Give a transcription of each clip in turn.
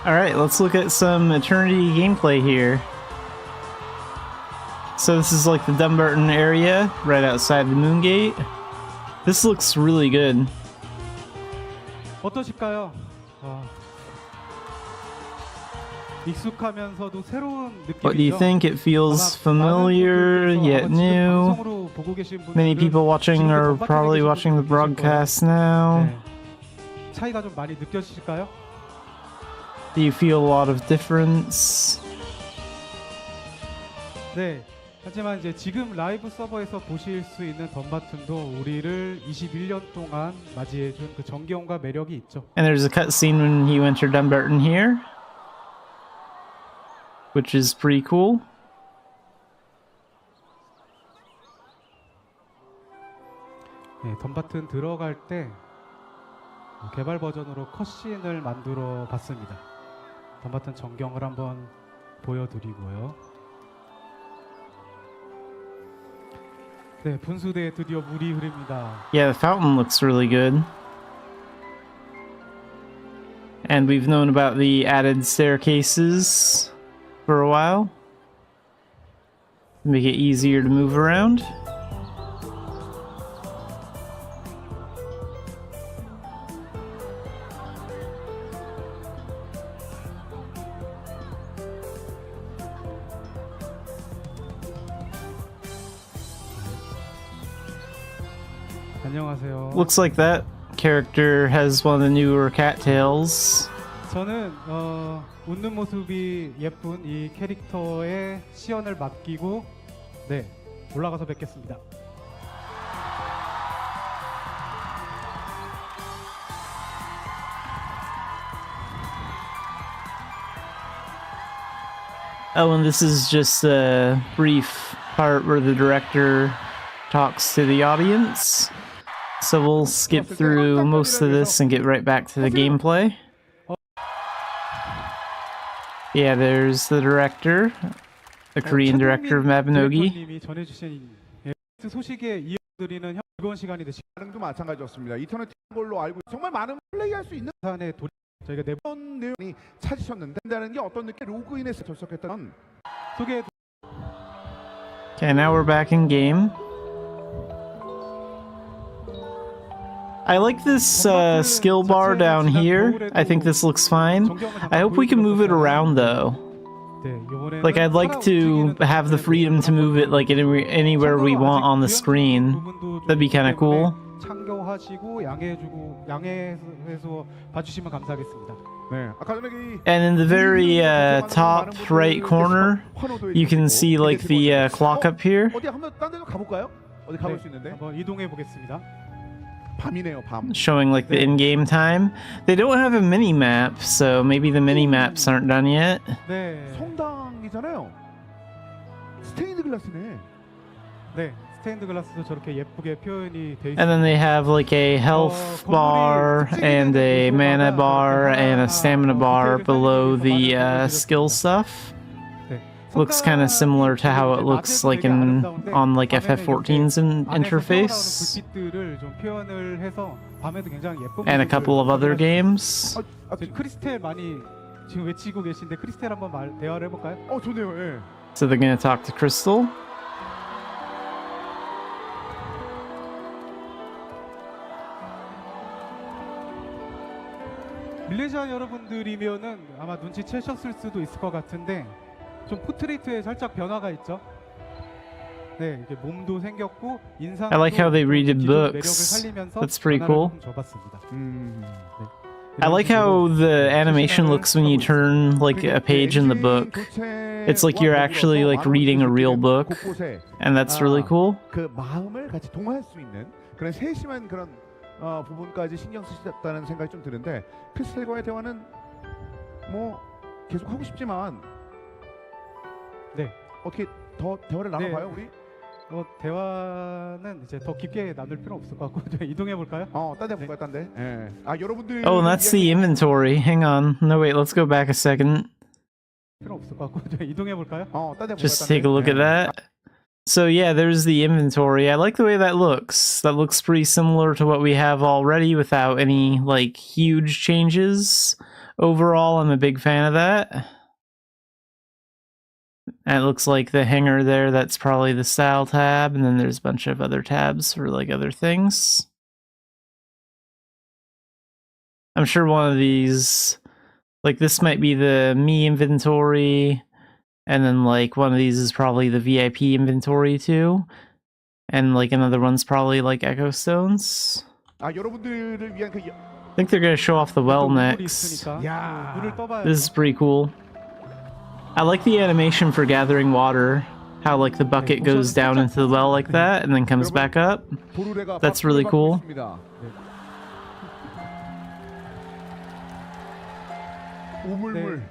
Alright, let's look at some Eternity gameplay here. So this is like the Dumbarton area, right outside the Moongate. This looks really good. 어떠실까요? 익숙하면서도 새로운 느낌이죠. What do you think? It feels familiar yet new. Many people watching are probably watching the broadcast now. 차이가 좀 많이 느껴지실까요? Do you feel a lot of difference? 네. 하지만 이제 지금 라이브 서버에서 보실 수 있는 덤바튼도 우리를 21년 동안 맞이해준 그 정겨움과 매력이 있죠. And there's a cutscene when you enter Dumbarton here, which is pretty cool. 네, 덤바튼 들어갈 때 개발 버전으로 컷신을 만들어 봤습니다. 덤바튼 전경을 한번 보여드리고요. 네, 분수대에 드디어 물이 흐릅니다. Yeah, the fountain looks really good. And we've known about the added staircases for a while. Make it easier to move around. 안녕하세요. Looks like that character has one of the newer cattails. 저는 웃는 모습이 예쁜 이 캐릭터의 시연을 맡기고 네, 올라가서 뵙겠습니다. Oh, and this is just a brief part where the director talks to the audience. So we'll skip through most of this and get right back to the gameplay. Yeah, there's the director, the Korean director of Mabinogi. 소식에 이어드리는 즐거운 시간이 되시. 반응도 마찬가지였습니다. 이터널 걸로 알고 정말 많은 플레이할 수 있는 산에 저희가 네 번 내용이 찾으셨는데 한다는 게 어떤 느낌 로그인해서 접속했던 소개. Okay, now we're back in game. I like this skill bar down here. I think this looks fine. I hope we can move it around though. Like, I'd like to have the freedom to move it like anywhere we want on the screen. That'd be kind of cool. 참고하시고 양해해서 봐주시면 감사하겠습니다. 네. 아까 전에 And in the very top right corner, you can see like the clock up here. 어디 한번 딴 데로 가볼까요? 어디 가볼 수 있는데? 한번 이동해 보겠습니다. 밤이네요, 밤. Showing like the in-game time. They don't have a mini-map, so maybe the mini-maps aren't done yet. 네. 성당이잖아요. 스테인드 글라스네. 네. 스테인드 글라스도 저렇게 예쁘게 표현이 돼 있어요. And then they have like a health bar and a mana bar and a stamina bar below the skill stuff. Looks kind of similar to how it looks like on like FF14's interface. And a couple of other games. 크리스텔 많이 지금 외치고 계신데 크리스텔 한번 대화를 해볼까요? 좋네요. 예. So they're gonna talk to Crystal. 밀레시안 여러분들이면은 아마 눈치채셨을 수도 있을 것 같은데 좀 포트레이트에 살짝 변화가 있죠. 네, 이게 몸도 생겼고 인상도 I like how they redid books. That's pretty cool. I like how the animation looks when you turn like a page in the book. It's like you're actually like reading a real book, and that's really cool. 그 마음을 같이 동화할 수 있는 그런 세심한 그런 부분까지 신경 쓰셨다는 생각이 좀 드는데 크리스텔과의 대화는 뭐 계속 하고 싶지만 네. 어떻게 더 대화를 나눠봐요, 우리? 대화는 이제 더 깊게 나눌 필요 없을 것 같고 이동해 볼까요? 딴 데 볼까요, 딴 데? 예. 여러분들. Oh, that's the inventory. Hang on. No, wait. Let's go back a second. 필요 없을 것 같고 이동해 볼까요? 딴 데 볼까요? Just take a look at that. So yeah, there's the inventory. I like the way that looks. That looks pretty similar to what we have already without any like huge changes. overall, I'm a big fan of that. And it looks like the hanger there, that's probably the style tab, and then there's a bunch of other tabs for like other things. I'm sure one of these, like this might be the me inventory, and then like one of these is probably the VIP inventory too. And like another one's probably like Echo Stones. 여러분들을 위한 그 I think they're gonna show off the well next. 있으니까 물을 떠봐야 This is pretty cool. I like the animation for gathering water. How like the bucket goes down into the well like that and then comes back up. 도르래가 That's really cool. 우물물.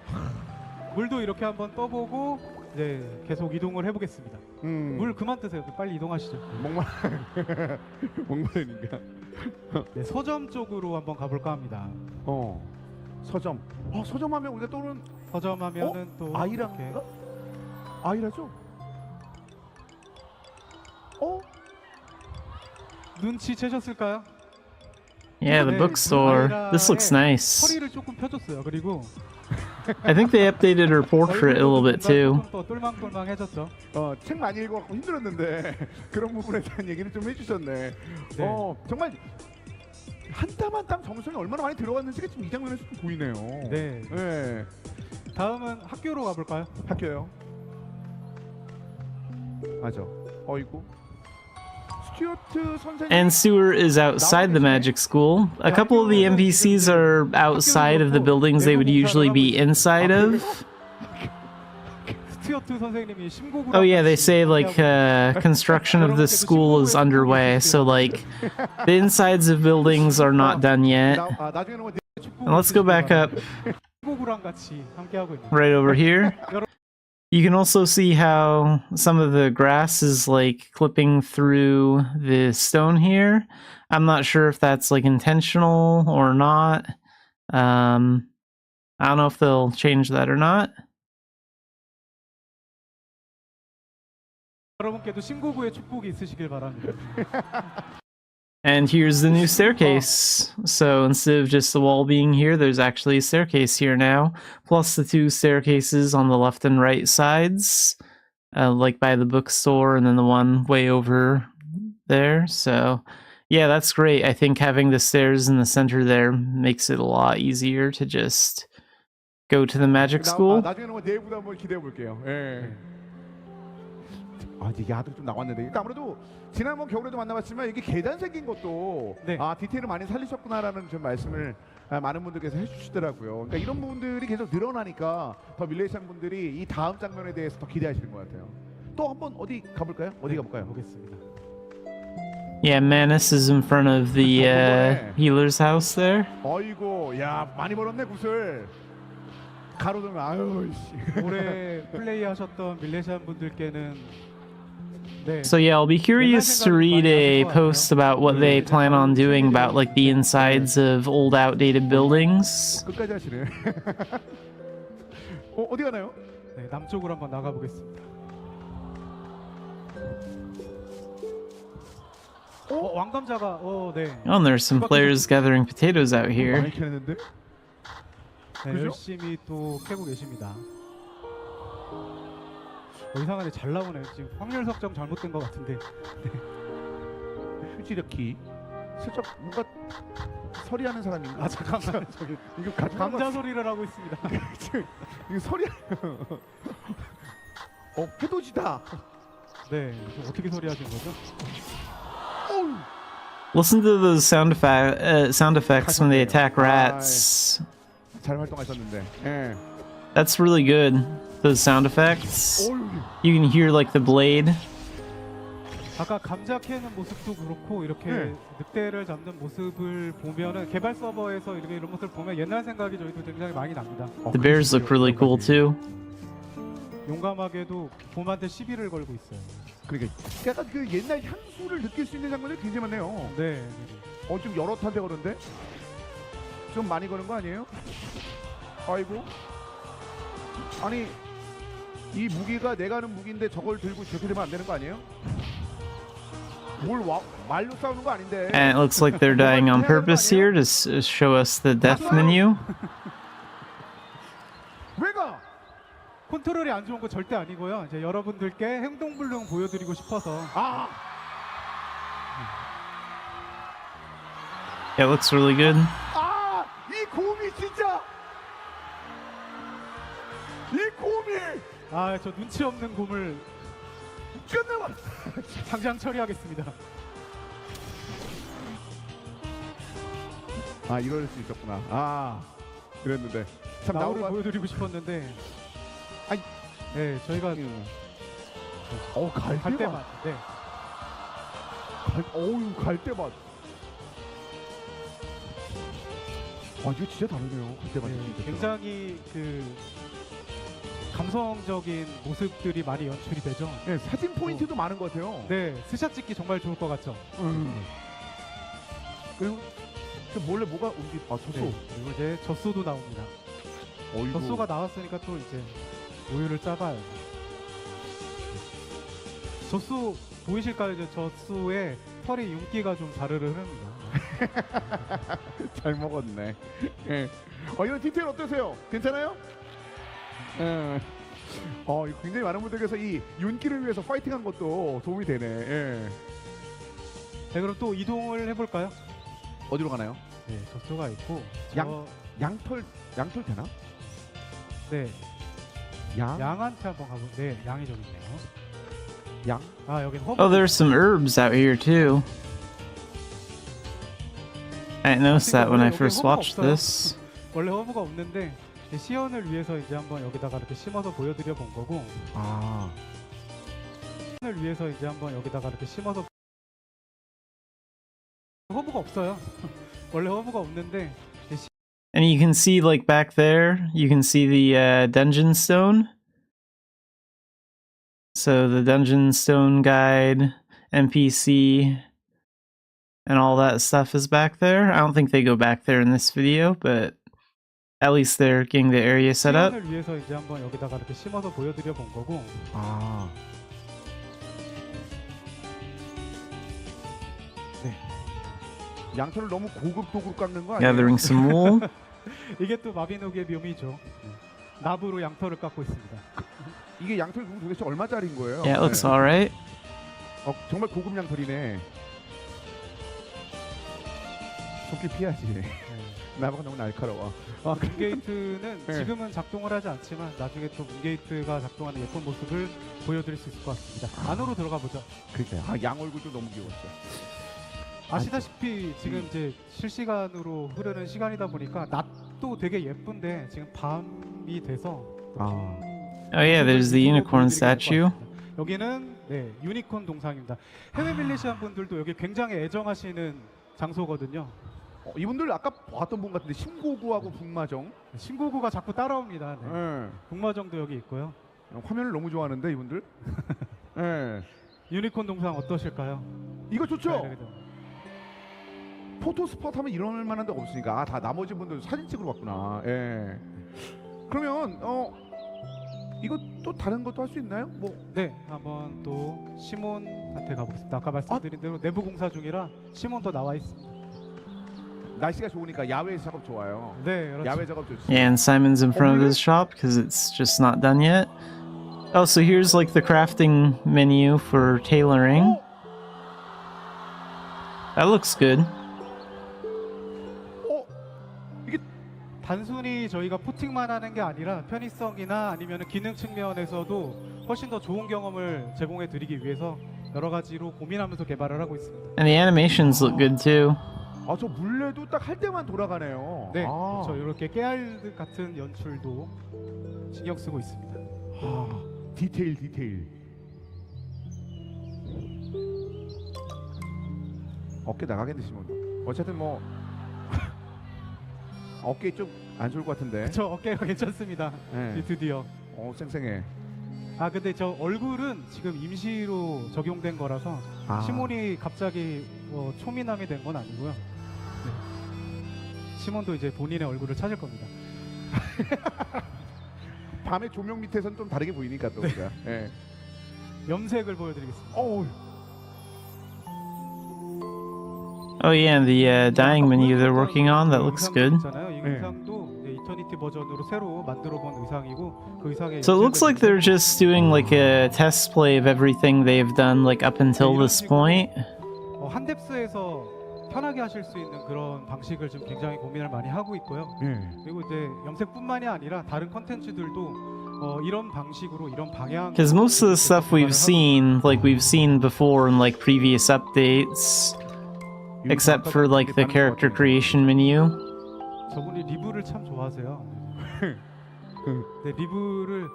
물도 이렇게 한번 떠보고 이제 계속 이동을 해보겠습니다. 물 그만 드세요. 빨리 이동하시죠. 목마르니까. 네, 서점 쪽으로 한번 가볼까 합니다. 서점. 서점하면 우리가 떠오르는 서점하면은 또 아이랑가? 이렇게 아이라죠? 눈치채셨을까요? Yeah, the 네, bookstore. This looks nice. 허리를 조금 펴줬어요. 그리고 I think they updated her portrait a little bit too. 또 똘망똘망해졌죠. 책 많이 읽어갖고 힘들었는데 그런 부분에 대한 얘기를 좀 해주셨네. 정말 한 땀 한 땀 정성이 얼마나 많이 들어갔는지가 지금 이 장면에서 좀 보이네요. 네. 다음은 학교로 가볼까요? 학교요. 맞아. 어이구. 스튜어트 선생님. And Sewer is outside the magic school. A couple of the NPCs are outside of the buildings they would usually be inside of. 스튜어트 선생님이 심곡을 Oh yeah, they say like construction of this school is underway, so like the insides of buildings are not done yet. And let's go back up 심곡이랑 같이 함께하고 있는. right over here. You can also see how some of the grass is like clipping through the stone here. I'm not sure if that's like intentional or not. I don't know if they'll change that or not. 여러분께도 신고부의 축복이 있으시길 바랍니다. And here's the new staircase. So instead of just the wall being here, there's actually a staircase here now. Plus the two staircases on the left and right sides. Like by the bookstore and then the one way over there. So yeah, that's great. I think having the stairs in the center there makes it a lot easier to just go to the magic school. 나중에는 내부도 한번 기대해 볼게요. 이게 야도 좀 나왔는데 일단 아무래도 지난번 겨울에도 만나봤지만 이게 계단 생긴 것도 디테일을 많이 살리셨구나라는 좀 말씀을 많은 분들께서 해주시더라고요. 그러니까 이런 부분들이 계속 늘어나니까 더 밀레이션 분들이 이 다음 장면에 대해서 더 기대하시는 것 같아요. 또 한번 어디 가볼까요? 어디 가볼까요? 보겠습니다. Yeah, Manus is in front of the healer's house there. 어이고, 야 많이 벌었네 굿을. 가로등 아유 씨. 올해 플레이하셨던 밀레시안 분들께는 So yeah, I'll be curious to read a post about what they plan on doing about like the insides of old outdated buildings. 끝까지 하시네. 어디 가나요? 네, 남쪽으로 한번 나가 보겠습니다. 왕감자가 네. Oh, and there's some players gathering potatoes out here. 많이 캐는데? 네, 열심히 또 캐고 계십니다. 이상하네, 잘 나오네. 지금 확률 설정 잘못된 것 같은데. 휴지력기. 살짝 뭔가 서리하는 사람인가? 잠깐만. 저기 이거 가지고 감자 소리를 하고 있습니다. 이거 서리. 해돋이다. 네, 어떻게 소리하신 거죠? Listen to those sound effects when they attack rats. 잘 활동하셨는데. That's really good. Those sound effects. You can hear like the blade. 아까 감자 캐는 모습도 그렇고 이렇게 늑대를 잡는 모습을 보면은 개발 서버에서 이렇게 이런 모습을 보면 옛날 생각이 저희도 굉장히 많이 납니다. The bears look really cool too. 용감하게도 봄한테 시비를 걸고 있어요. 그러니까 약간 그 옛날 향수를 느낄 수 있는 장면이 굉장히 많네요. 네. 좀 여러 탄데 그런데 좀 많이 거는 거 아니에요? 아이고. 아니 이 무기가 내가 하는 무기인데 저걸 들고 저렇게 되면 안 되는 거 아니에요? 말로 싸우는 거 아닌데. And it looks like they're dying on purpose here to show us the death menu. 컨트롤이 안 좋은 거 절대 아니고요. 이제 여러분들께 행동불능 보여드리고 싶어서. Yeah, it looks really good. 이 곰이 진짜 이 곰이 저 눈치 없는 곰을 끝내봐. 당장 처리하겠습니다. 이럴 수 있었구나. 그랬는데 참 나우를 나우가 보여드리고 싶었는데. 아이. 네, 저희가 갈 때만. 네. 갈 때만. 이거 진짜 다르네요. 그때만. 네, 굉장히 감성적인 모습들이 많이 연출이 되죠. 네, 사진 포인트도 많은 것 같아요. 네, 스샷 찍기 정말 좋을 것 같죠. 그리고 몰래 뭐가 젖소. 네, 그리고 이제 젖소도 나옵니다. 젖소가 나왔으니까 또 이제 우유를 짜봐요. 젖소 보이실까요? 이제 젖소에 털이 윤기가 좀 자르르 흐릅니다. 잘 먹었네. 예. 이런 디테일 어떠세요? 괜찮아요? 이거 굉장히 많은 분들께서 이 윤기를 위해서 파이팅한 것도 도움이 되네. 예. 네, 그럼 또 이동을 해볼까요? 어디로 가나요? 네, 젖소가 있고 양털 되나? 네, 양? 양한테 한번 가보. 네, 양이 좀 있네요. 양? 여긴 허브. Oh, there's some herbs out here too. I didn't notice that when I first watched this. 원래 허브가 없는데 시연을 위해서 이제 한번 여기다가 이렇게 심어서 보여드려 본 거고. 시연을 위해서 이제 한번 여기다가 이렇게 심어서. 허브가 없어요. 원래 허브가 없는데. And you can see, like, back there, you can see the dungeon stone. So the dungeon stone guide, NPC, and all that stuff is back there. I don't think they go back there in this video, but at least they're getting the area set up. 시연을 위해서 이제 한번 여기다가 이렇게 심어서 보여드려 본 거고. 네. 양털을 너무 고급도구로 깎는 거 아니에요? Gathering some wool. 이게 또 마비노기의 묘미죠. 납으로 양털을 깎고 있습니다. 이게 양털 도대체 얼마짜리인 거예요? Yeah, it looks alright. 정말 고급 양털이네. 손길 피하지. 나보고 너무 날카로워. 문게이트는 지금은 작동을 하지 않지만 나중에 또 문게이트가 작동하는 예쁜 모습을 보여드릴 수 있을 것 같습니다. 안으로 들어가 보죠. 그러니까요. 양 얼굴도 너무 귀여웠어. 아시다시피 지금 이제 실시간으로 흐르는 시간이다 보니까 낮도 되게 예쁜데 지금 밤이 돼서. Oh yeah, there's the unicorn statue. 여기는 유니콘 동상입니다. 해외 밀리시안 분들도 여기 굉장히 애정하시는 장소거든요. 이분들 아까 봤던 분 같은데 신고구하고 북마정. 신고구가 자꾸 따라옵니다. 네. 북마정도 여기 있고요. 화면을 너무 좋아하는데 이분들. 네. 유니콘 동상 어떠실까요? 이거 좋죠? 포토 스팟 하면 이럴 만한 데가 없으니까. 다 나머지 분들 사진 찍으러 왔구나. 예. 그러면 이거 또 다른 것도 할 수 있나요? 네, 한번 또 시몬한테 가보겠습니다. 아까 말씀드린 대로 내부 공사 중이라 시몬도 나와 있습니다. 날씨가 좋으니까 야외 작업 좋아요. 네, 그렇죠. 야외 작업 좋죠. Yeah, and Simon's in front of his shop because it's just not done yet. Oh, so here's like the crafting menu for tailoring. That looks good. 이게 단순히 저희가 포팅만 하는 게 아니라 편의성이나 아니면 기능 측면에서도 훨씬 더 좋은 경험을 제공해 드리기 위해서 여러 가지로 고민하면서 개발을 하고 있습니다. And the animations look good too. 저 물레도 딱 할 때만 돌아가네요. 네, 그렇죠. 이렇게 깨알 같은 연출도 신경 쓰고 있습니다. 디테일. 어깨 나가겠네 시몬. 어쨌든 뭐 어깨 좀 안 좋을 것 같은데. 저 어깨가 괜찮습니다. 네. 드디어. 쌩쌩해. 근데 저 얼굴은 지금 임시로 적용된 거라서 시몬이 갑자기 초미남이 된 건 아니고요. 네. 시몬도 이제 본인의 얼굴을 찾을 겁니다. 밤에 조명 밑에서는 좀 다르게 보이니까 또. 네. 네. 염색을 보여드리겠습니다. Oh yeah, and the dyeing menu they're working on, that looks good. 이 영상도 이터니티 버전으로 새로 만들어본 의상이고 그 의상에 So it looks like they're just doing like a test play of everything they've done like up until this point. 한뎁스에서 편하게 하실 수 있는 그런 방식을 지금 굉장히 고민을 많이 하고 있고요. 그리고 이제 염색뿐만이 아니라 다른 컨텐츠들도 이런 방식으로 이런 방향. Because most of the stuff we've seen before in like previous updates, except for like the character creation menu. 저분이 리뷰를 참 좋아하세요. 네, 리뷰를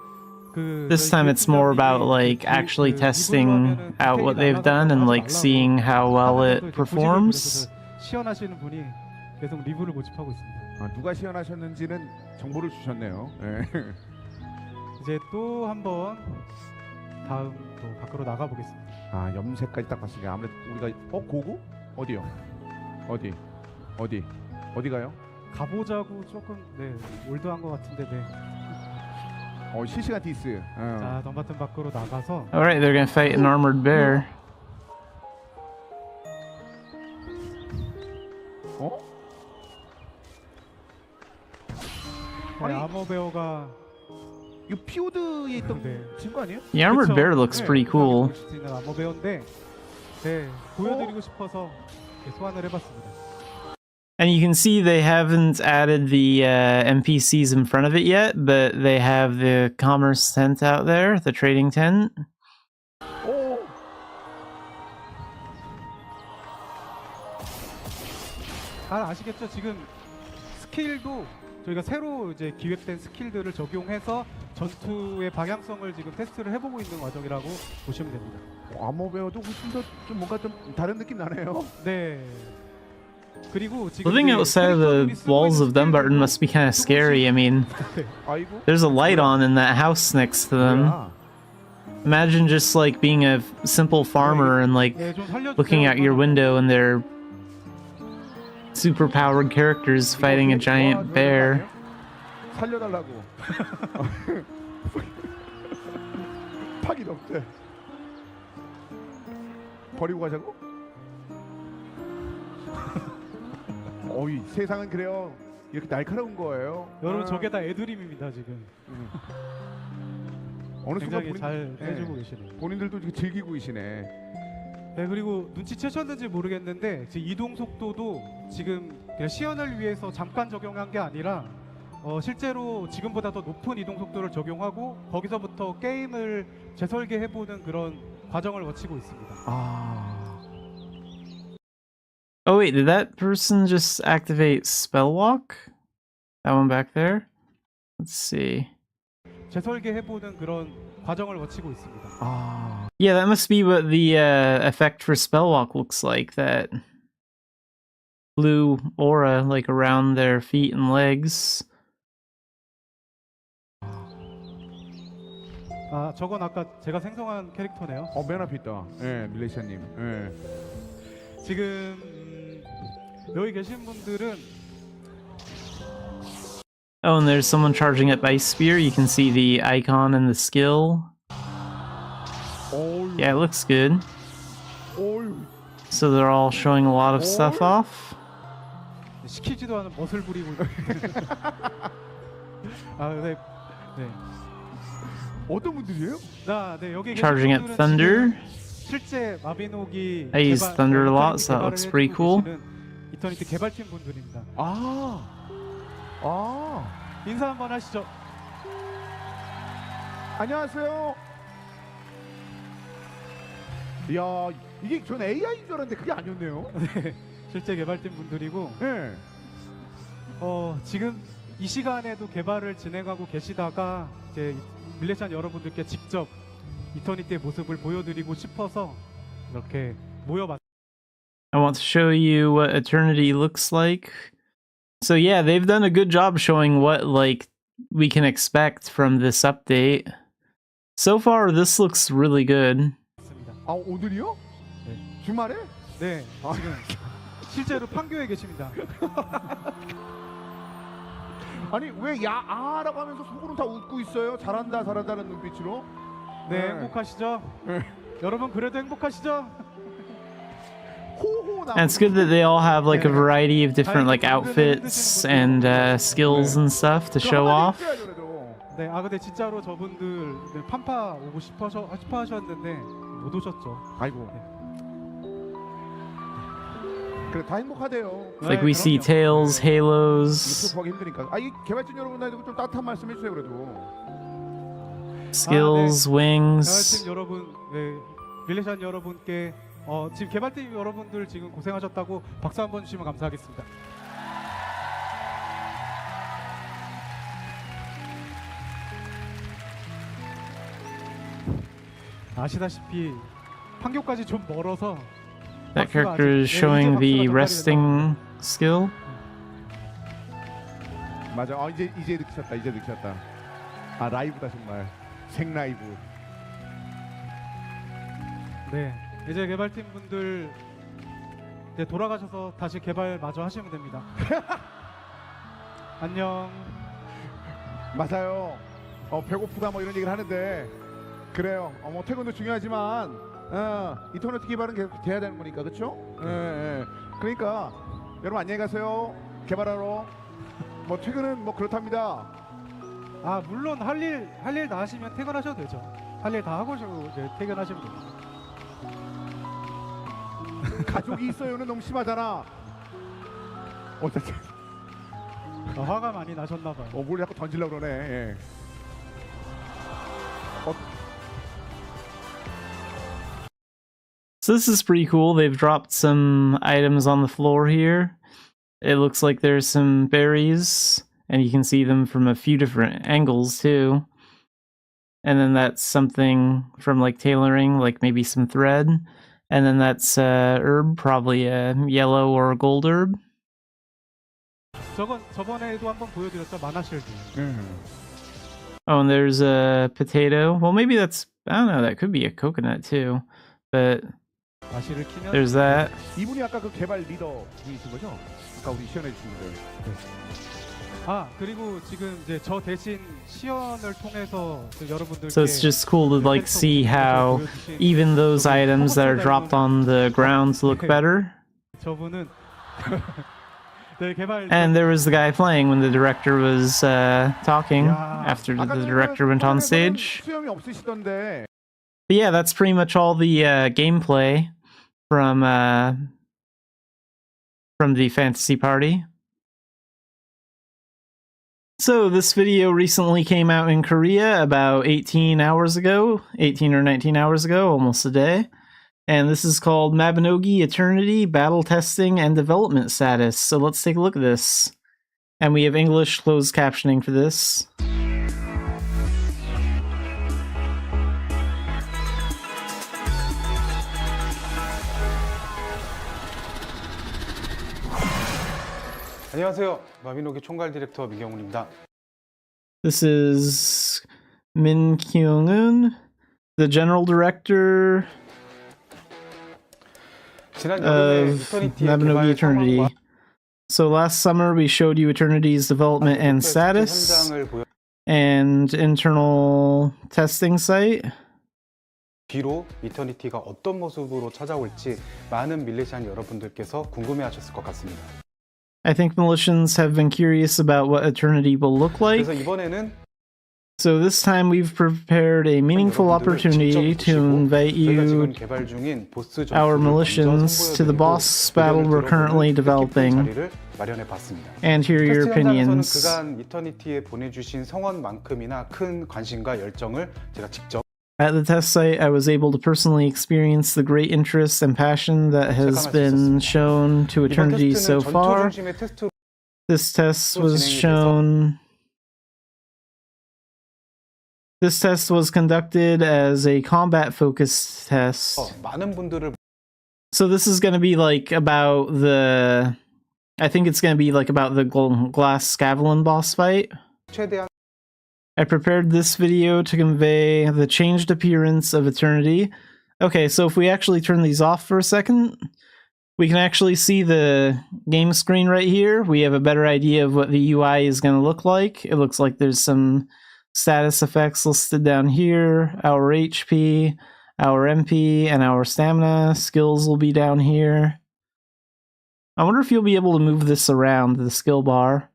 This time it's more about like actually testing out what they've done and like seeing how well it performs. 시연하시는 분이 계속 리뷰를 모집하고 있습니다. 누가 시연하셨는지는 정보를 주셨네요. 네. 이제 또 한번 다음 또 밖으로 나가 보겠습니다. 아, 염색까지 딱 봤으니까 아무래도 우리가 고고? 어디요? 어디 가요? 가보자고 조금 올드한 것 같은데 실시간 디스. 자, 덤바튼 밖으로 나가서 Alright, they're gonna fight an armored bear. 아니, 아머베어가 이 피오드에 있던 친구 아니에요? The armored bear looks pretty cool. 볼 수 있는 아머베어인데 보여드리고 싶어서 소환을 해봤습니다. And you can see they haven't added the NPCs in front of it yet, but they have the commerce tent out there, the trading tent. 잘 아시겠죠? 지금 스킬도 저희가 새로 이제 기획된 스킬들을 적용해서 전투의 방향성을 지금 테스트를 해보고 있는 과정이라고 보시면 됩니다. 아머베어도 훨씬 더 좀 뭔가 좀 다른 느낌 나네요. 네. 그리고 지금 Living outside the walls of Dumbarton must be kind of scary. I mean, there's a light on in that house next to them. Imagine just like being a simple farmer and like looking out your window and they're super-powered characters fighting a giant bear. 살려달라고. 파기 없대. 버리고 가자고? 어이, 세상은 그래요. 이렇게 날카로운 거예요. 여러분 저게 다 애드림입니다 지금. 어느 순간 굉장히 잘 해주고 계시네요. 본인들도 지금 즐기고 계시네. 네, 그리고 눈치채셨는지 모르겠는데 이동 속도도 지금 그냥 시연을 위해서 잠깐 적용한 게 아니라 실제로 지금보다 더 높은 이동 속도를 적용하고 거기서부터 게임을 재설계해보는 그런 과정을 거치고 있습니다. Oh wait, did that person just activate Spellwalk? That one back there? Let's see. 재설계해보는 그런 과정을 거치고 있습니다. Yeah, that must be what the effect for Spellwalk looks like. That blue aura like around their feet and legs. 저건 아까 제가 생성한 캐릭터네요. 맨 앞에 있다. 밀레시아님. 지금 여기 계신 분들은 Oh, and there's someone charging up Ice Spear. You can see the icon and the skill. Yeah, it looks good. So they're all showing a lot of stuff off. 시키지도 않은 멋을 부리고 네. 어떤 분들이에요? 여기 Charging up Thunder. 실제 마비노기 I use Thunder a lot, so that looks pretty cool. 이터니티 개발팀 분들입니다. 인사 한번 하시죠. 안녕하세요. 이야, 이게 전 AI인 줄 알았는데 그게 아니었네요. 네, 실제 개발팀 분들이고 네. 지금 이 시간에도 개발을 진행하고 계시다가 이제 밀레시안 여러분들께 직접 이터니티의 모습을 보여드리고 싶어서 이렇게 모여봤습니다. I want to show you what Eternity looks like. So yeah, they've done a good job showing what like we can expect from this update. So far, this looks really good. 오늘이요? 주말에? 네, 지금 실제로 판교에 계십니다. 아니 왜 야아라고 하면서 속으로 다 웃고 있어요? 잘한다는 눈빛으로. 네, 행복하시죠? 여러분 그래도 행복하시죠? And it's good that they all have like a variety of different like outfits and skills and stuff to show off. 네, 아 근데 진짜로 저분들 네, 판파 오고 싶어 하셨는데 못 오셨죠. 아이고. 그래 다 행복하대요. Like we see Tails, Halos, 유튜브 보기 힘드니까. 아, 이 개발진 여러분들도 좀 따뜻한 말씀 해주세요 그래도. Skills, Wings. 개발팀 여러분, 네, 릴레이션 여러분께 지금 개발팀 여러분들 지금 고생하셨다고 박수 한번 주시면 감사하겠습니다. 아시다시피 판교까지 좀 멀어서 That character is showing the resting skill. 맞아. 이제 느끼셨다. 아 라이브다 정말 생라이브. 네, 이제 개발팀 분들 이제 돌아가셔서 다시 개발 마저 하시면 됩니다. 안녕. 맞아요. 배고프다 뭐 이런 얘기를 하는데 그래요. 뭐 퇴근도 중요하지만 인터넷 기반은 계속 돼야 되는 거니까 그렇죠? 예. 그러니까 여러분 안녕히 가세요. 개발하러. 뭐 퇴근은 뭐 그렇답니다. 아 물론 할 일 다 하시면 퇴근하셔도 되죠. 할 일 다 하고 이제 퇴근하시면 됩니다. 가족이 있어요는 너무 심하잖아. 어떻게? 화가 많이 나셨나 봐요. 뭘 자꾸 던지려고 그러네. 예. So this is pretty cool. They've dropped some items on the floor here. It looks like there's some berries, and you can see them from a few different angles too. And then that's something from like tailoring, like maybe some thread. And then that's herb, probably a yellow or a gold herb. 저번에도 한번 보여드렸죠, 마나실드. Oh, and there's a potato. Well, maybe that's, I don't know, that could be a coconut too. But there's that. 이분이 아까 그 개발 리더 분이신 거죠? 아까 우리 시연해 주신 분들. 아 그리고 지금 이제 저 대신 시연을 통해서 여러분들께. So it's just cool to like see how even those items that are dropped on the ground look better. 저분은 네, 개발. And there was the guy playing when the director was talking after the director went on stage. 수염이 없으시던데. But yeah, that's pretty much all the gameplay from the fantasy party. So this video recently came out in Korea about 18 hours ago, 18 or 19 hours ago, almost a day. And this is called Mabinogi Eternity Battle Testing and Development Status. So let's take a look at this. And we have English closed captioning for this. 안녕하세요. 마비노기 총괄 디렉터 민경훈입니다. This is Min Kyung-un, the general director of Mabinogi Eternity. So last summer we showed you Eternity's development and status and internal testing site. 뒤로 이터니티가 어떤 모습으로 찾아올지 많은 밀레시안 여러분들께서 궁금해하셨을 것 같습니다. I think Militians have been curious about what Eternity will look like. 그래서 이번에는 So this time we've prepared a meaningful opportunity to invite you, our Militians, to the boss battle we're currently developing and hear your opinions. 그간 이터니티에 보내주신 성원만큼이나 큰 관심과 열정을 제가 직접 At the test site, I was able to personally experience the great interest and passion that has been shown to Eternity so far. This test was conducted as a combat-focused test. So this is going to be like about the... I think it's going to be like about the Glass Scavellon boss fight. I prepared this video to convey the changed appearance of Eternity. Okay, so if we actually turn these off for a second, we can actually see the game screen right here. We have a better idea of what the UI is going to look like. It looks like there's some status effects listed down here. Our HP, our MP, and our stamina. Skills will be down here. I wonder if you'll be able to move this around the skill bar.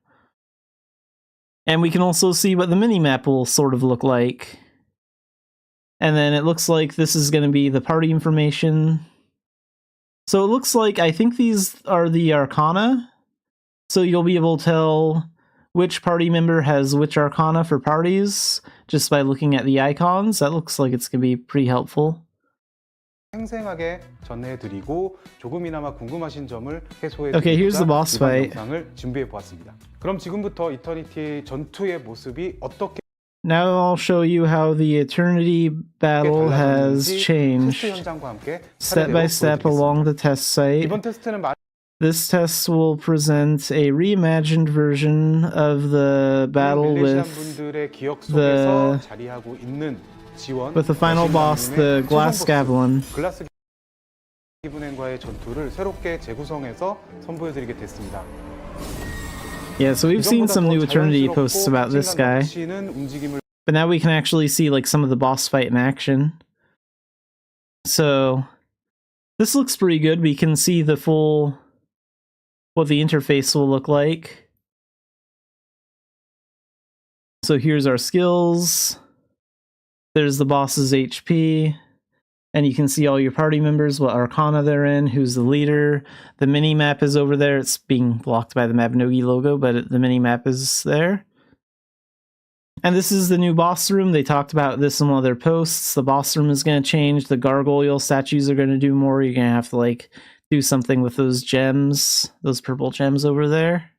And we can also see what the mini-map will sort of look like. And then it looks like this is going to be the party information. So it looks like, I think these are the Arcana. So you'll be able to tell which party member has which Arcana for parties just by looking at the icons. That looks like it's going to be pretty helpful. 생생하게 전해드리고 조금이나마 궁금하신 점을 Okay, here's the boss fight. 영상을 준비해 보았습니다. 그럼 지금부터 이터니티 전투의 모습이 어떻게 Now I'll show you how the Eternity battle has changed, step by step along the test site. 이번 테스트는 This test will present a reimagined version of the battle with the final boss, the Xanafiedlion. 글라스 기분행과의 전투를 새롭게 재구성해서 선보여드리게 됐습니다. Yeah, so we've seen some new Eternity posts about this guy, but now we can actually see like some of the boss fight in action. So this looks pretty good. We can see the full what the interface will look like. So here's our skills. There's the boss's HP. And you can see all your party members, what Arcana they're in, who's the leader. The mini-map is over there. It's being blocked by the Mabinogi logo, but the mini-map is there. And this is the new boss room. They talked about this in one of their posts. The boss room is going to change. The gargoyle statues are going to do more. You're going to have to, like, do something with those gems, those purple gems over there.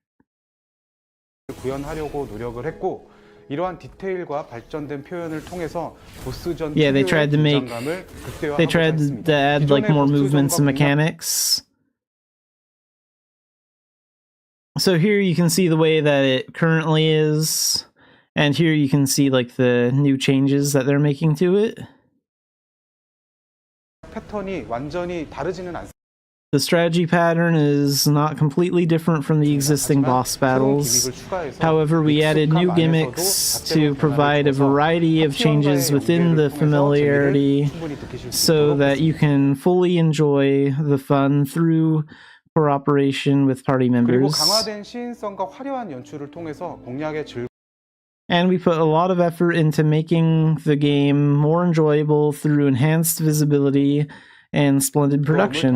구현하려고 노력을 했고 이러한 디테일과 발전된 표현을 통해서 보스전 Yeah, they tried to add like more movements and mechanics. So here you can see the way that it currently is, and here you can see like the new changes that they're making to it. 패턴이 완전히 다르지는 않습니다. The strategy pattern is not completely different from the existing boss battles. However, we added new gimmicks to provide a variety of changes within the familiarity so that you can fully enjoy the fun through cooperation with party members. And we put a lot of effort into making the game more enjoyable through enhanced visibility and splendid production.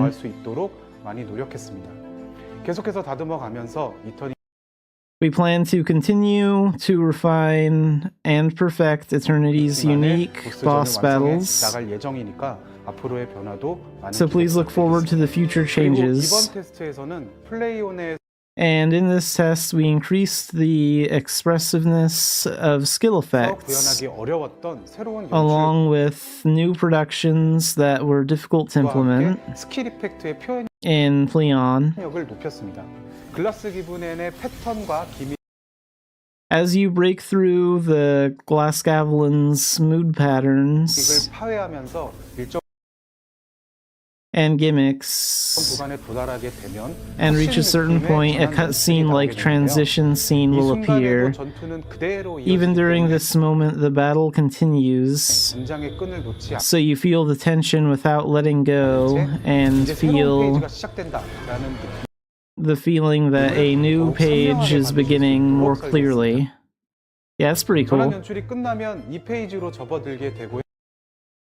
We plan to continue to refine and perfect Eternity's unique boss battles, so please look forward to the future changes. And in this test, we increased the expressiveness of skill effects, along with new productions that were difficult to implement in Pleon. As you break through the Xanafiedlion's mood patterns and gimmicks, and reach a certain point, a cutscene-like transition scene will appear. Even during this moment, the battle continues, so you feel the tension without letting go, and feel the feeling that a new page is beginning more clearly. Yeah, that's pretty cool.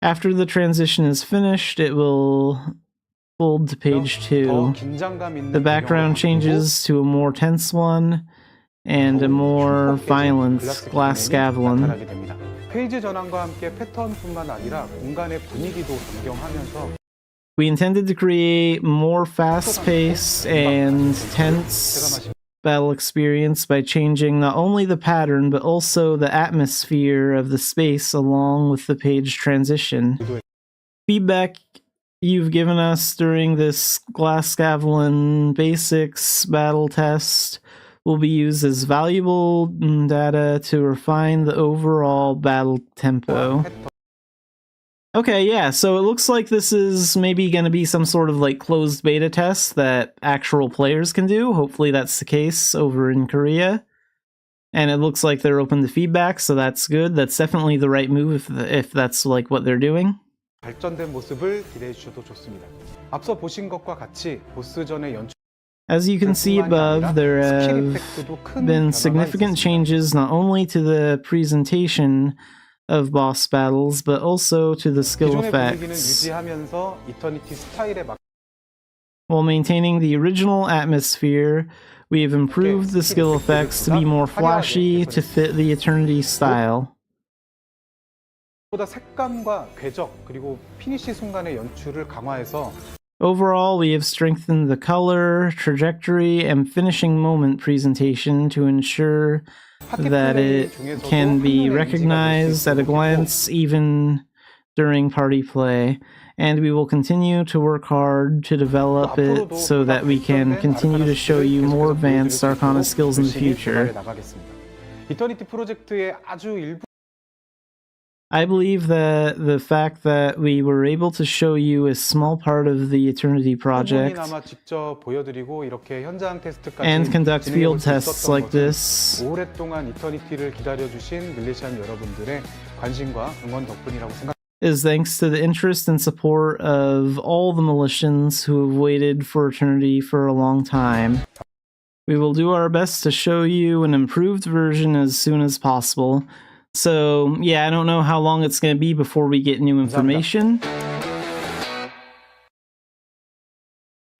After the transition is finished, it will fold to page 2. The background changes to a more tense one, and a more violent Xanafiedlion. We intended to create more fast-paced and tense battle experience by changing not only the pattern, but also the atmosphere of the space along with the page transition. Feedback you've given us during this Xanafiedlion Basics battle test will be used as valuable data to refine the overall battle tempo. Okay, yeah, so it looks like this is maybe going to be some sort of like closed beta test that actual players can do. Hopefully that's the case over in Korea. And it looks like they're open to feedback, so that's good. That's definitely the right move if that's like what they're doing. 발전된 모습을 기대해 주셔도 좋습니다. 앞서 보신 것과 같이 보스전의 연출 As you can see above, there have been significant changes not only to the presentation of boss battles, but also to the skill 기존의 분위기는 effects, 유지하면서 이터니티 스타일에 맞 while maintaining the original atmosphere. We have improved the skill effects to be more flashy to fit the Eternity style. 보다 색감과 궤적 그리고 피니시 순간의 연출을 강화해서 Overall, we have strengthened the color, trajectory, and finishing moment presentation to ensure that it can be recognized at a glance even during party play. And we will continue to work hard to develop it so that we can continue to show you more advanced Arcana skills in the future. 이터니티 프로젝트의 아주 일부 I believe that the fact that we were able to show you a small part of the Eternity project 부분이나마 직접 보여드리고 이렇게 현장 테스트까지 and conduct 진행해볼 field 수 tests 있었던 like 것은 this 오랫동안 이터니티를 기다려주신 밀레시안 여러분들의 관심과 응원 덕분이라고 생각합니다. is thanks to the interest and support of all the Militians who have waited for Eternity for a long time. We will do our best to show you an improved version as soon as possible. So, yeah, I don't know how long it's going to be before we get new information.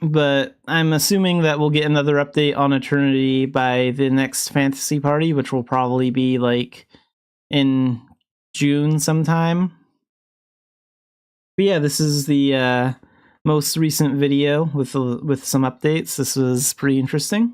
But I'm assuming that we'll get another update on Eternity by the next fantasy party, which will probably be like in June sometime. But yeah, this is the most recent video with some updates. This was pretty interesting.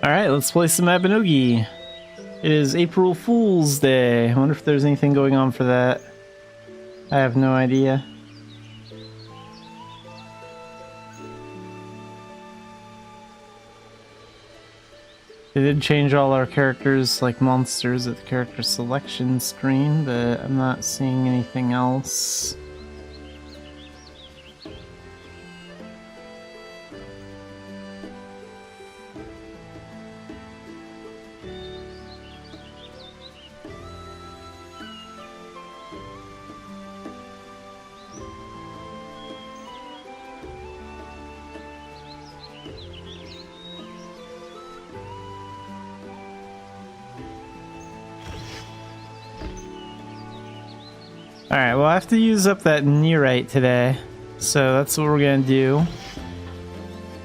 Alright, let's play some Mabinogi. It is April Fool's Day. I wonder if there's anything going on for that. I have no idea. They did change all our characters like monsters at the character selection screen, but I'm not seeing anything else. Alright, well I have to use up that Neurite today, so that's what we're gonna do.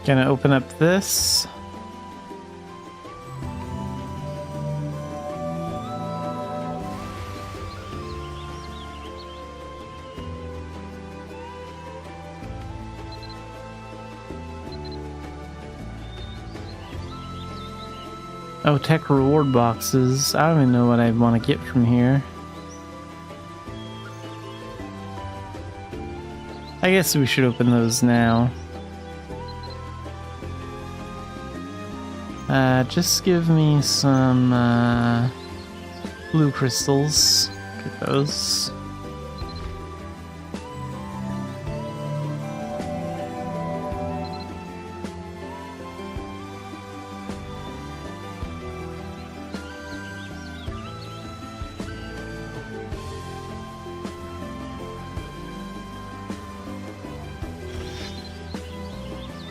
Gonna open up this. Oh, tech reward boxes. I don't even know what I'd want to get from here. I guess we should open those now. Just give me some blue crystals. Get those.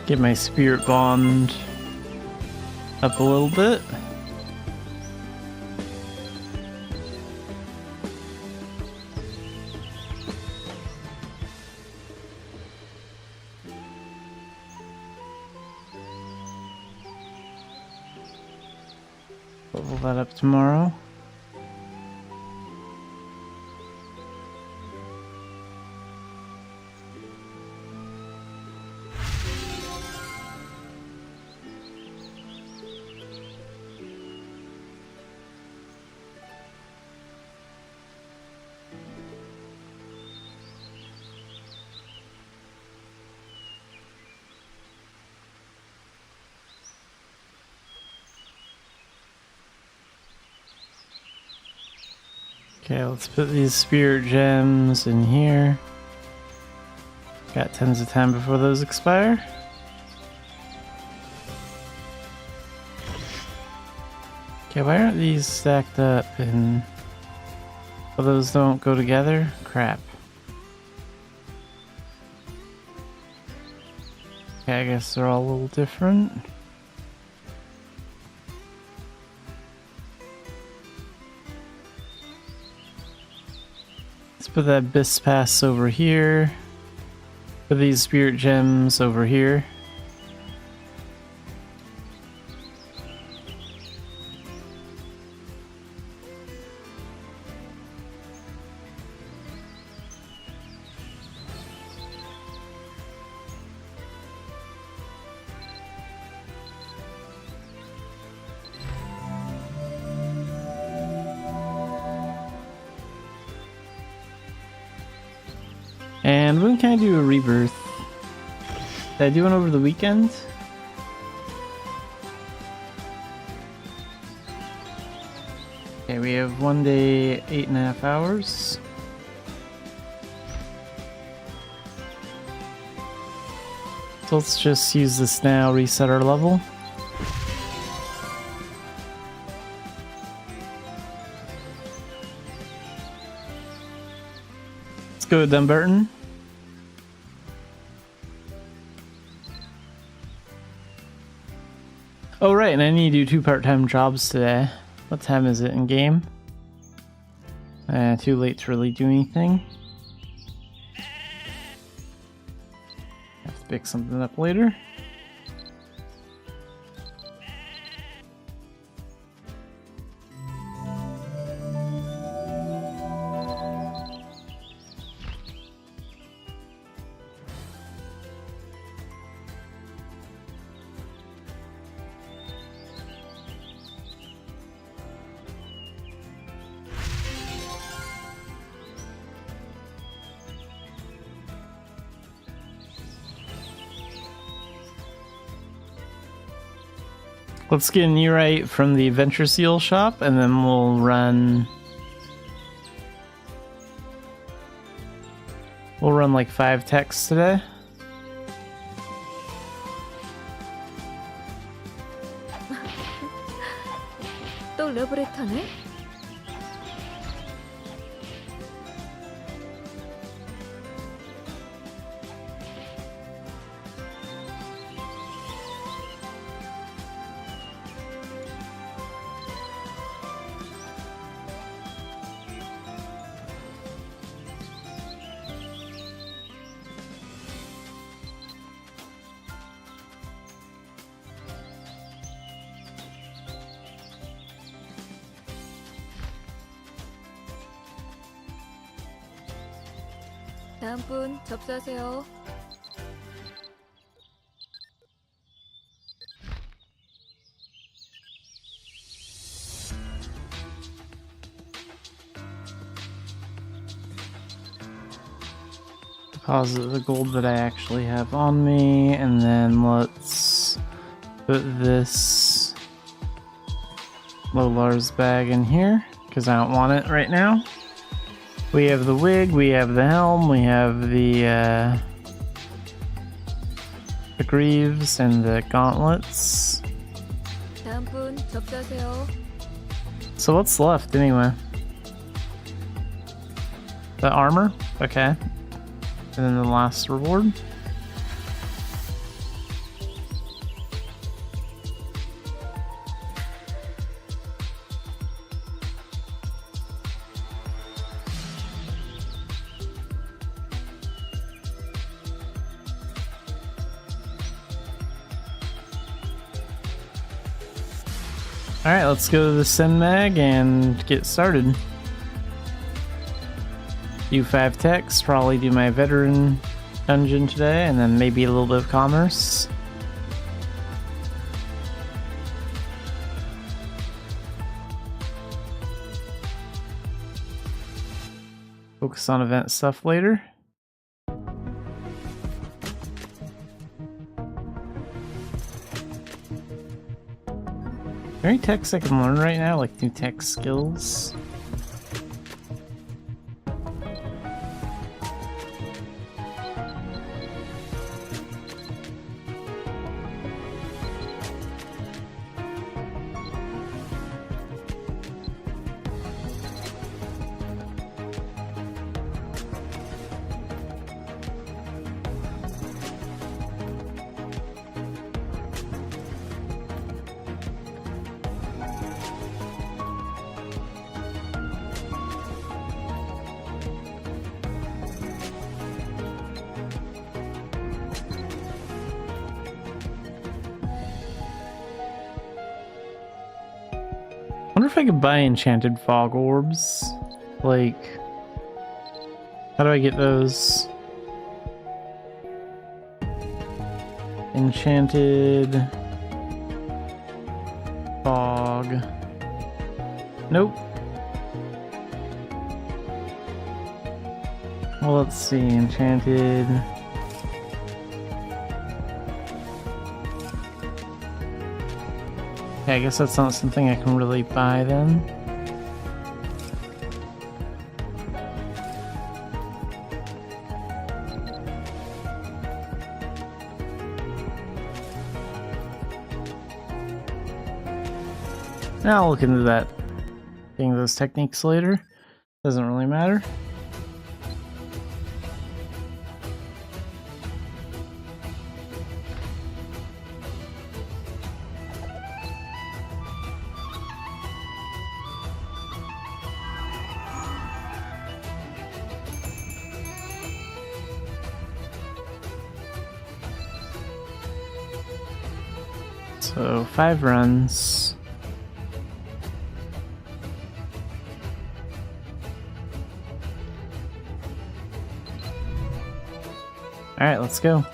Get my spirit bond up a little bit. Level that up tomorrow. Okay, let's put these spirit gems in here. Got tons of time before those expire. Okay, why aren't these stacked up and oh, those don't go together? Crap. Okay, I guess they're all a little different. Let's put that Abyss Pass over here. Put these spirit gems over here. And when can I do a rebirth? Did I do one over the weekend? Okay, we have 1 day, 8.5 hours. So let's just use this now, reset our level. Let's go with Dumbarton. Oh right, and I need to do 2 part-time jobs today. What time is it in game? Too late to really do anything. Have to pick something up later. Let's get a Neurite from the Adventure Seal shop, and then we'll run like 5 techs today. 또 러브레터네? 다음 분 접수하세요. deposit the gold that I actually have on me, and then let's put this Lolar's bag in here, because I don't want it right now. We have the wig, we have the helm, we have the greaves and the gauntlets. 다음 분 접수하세요. So what's left anyway? The armor? Okay. And then the last reward. Alright, let's go to the sim mag and get started. Do 5 techs, probably do my veteran dungeon today, and then maybe a little bit of commerce. Focus on event stuff later. Are there any techs I can learn right now, like new tech skills? I wonder if I could buy enchanted fog orbs. Like, how do I get those? Enchanted fog. Nope. Well, let's see. Enchanted. Okay, I guess that's not something I can really buy then. I'll look into that. Getting those techniques later. Doesn't really matter. So 5 runs. All right, let's go.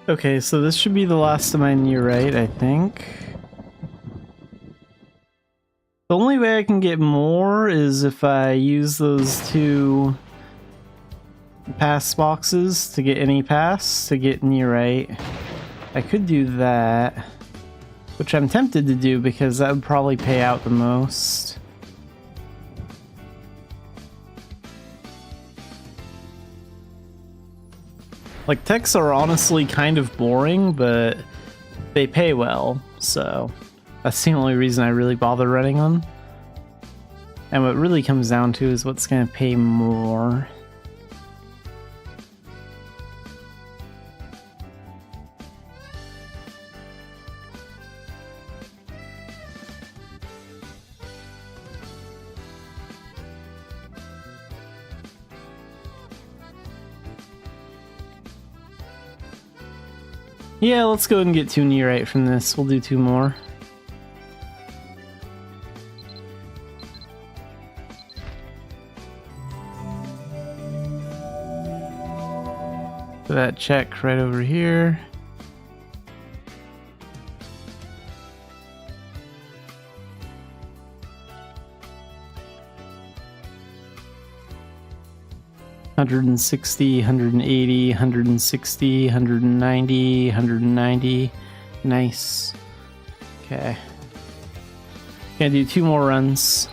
Okay, so this should be the last of my nearite, I think. The only way I can get more is if I use those 2 pass boxes to get any pass to get nearite. I could do that, which I'm tempted to do because that would probably pay out the most. Like, techs are honestly kind of boring, but they pay well, so that's the only reason I really bother running them. And what really comes down to is what's going to pay more. Yeah, let's go ahead and get 2 nearite from this. We'll do 2 more. Put that check right over here. $160, $180, $160, $190, $190. Nice. Okay. Gonna do 2 more runs.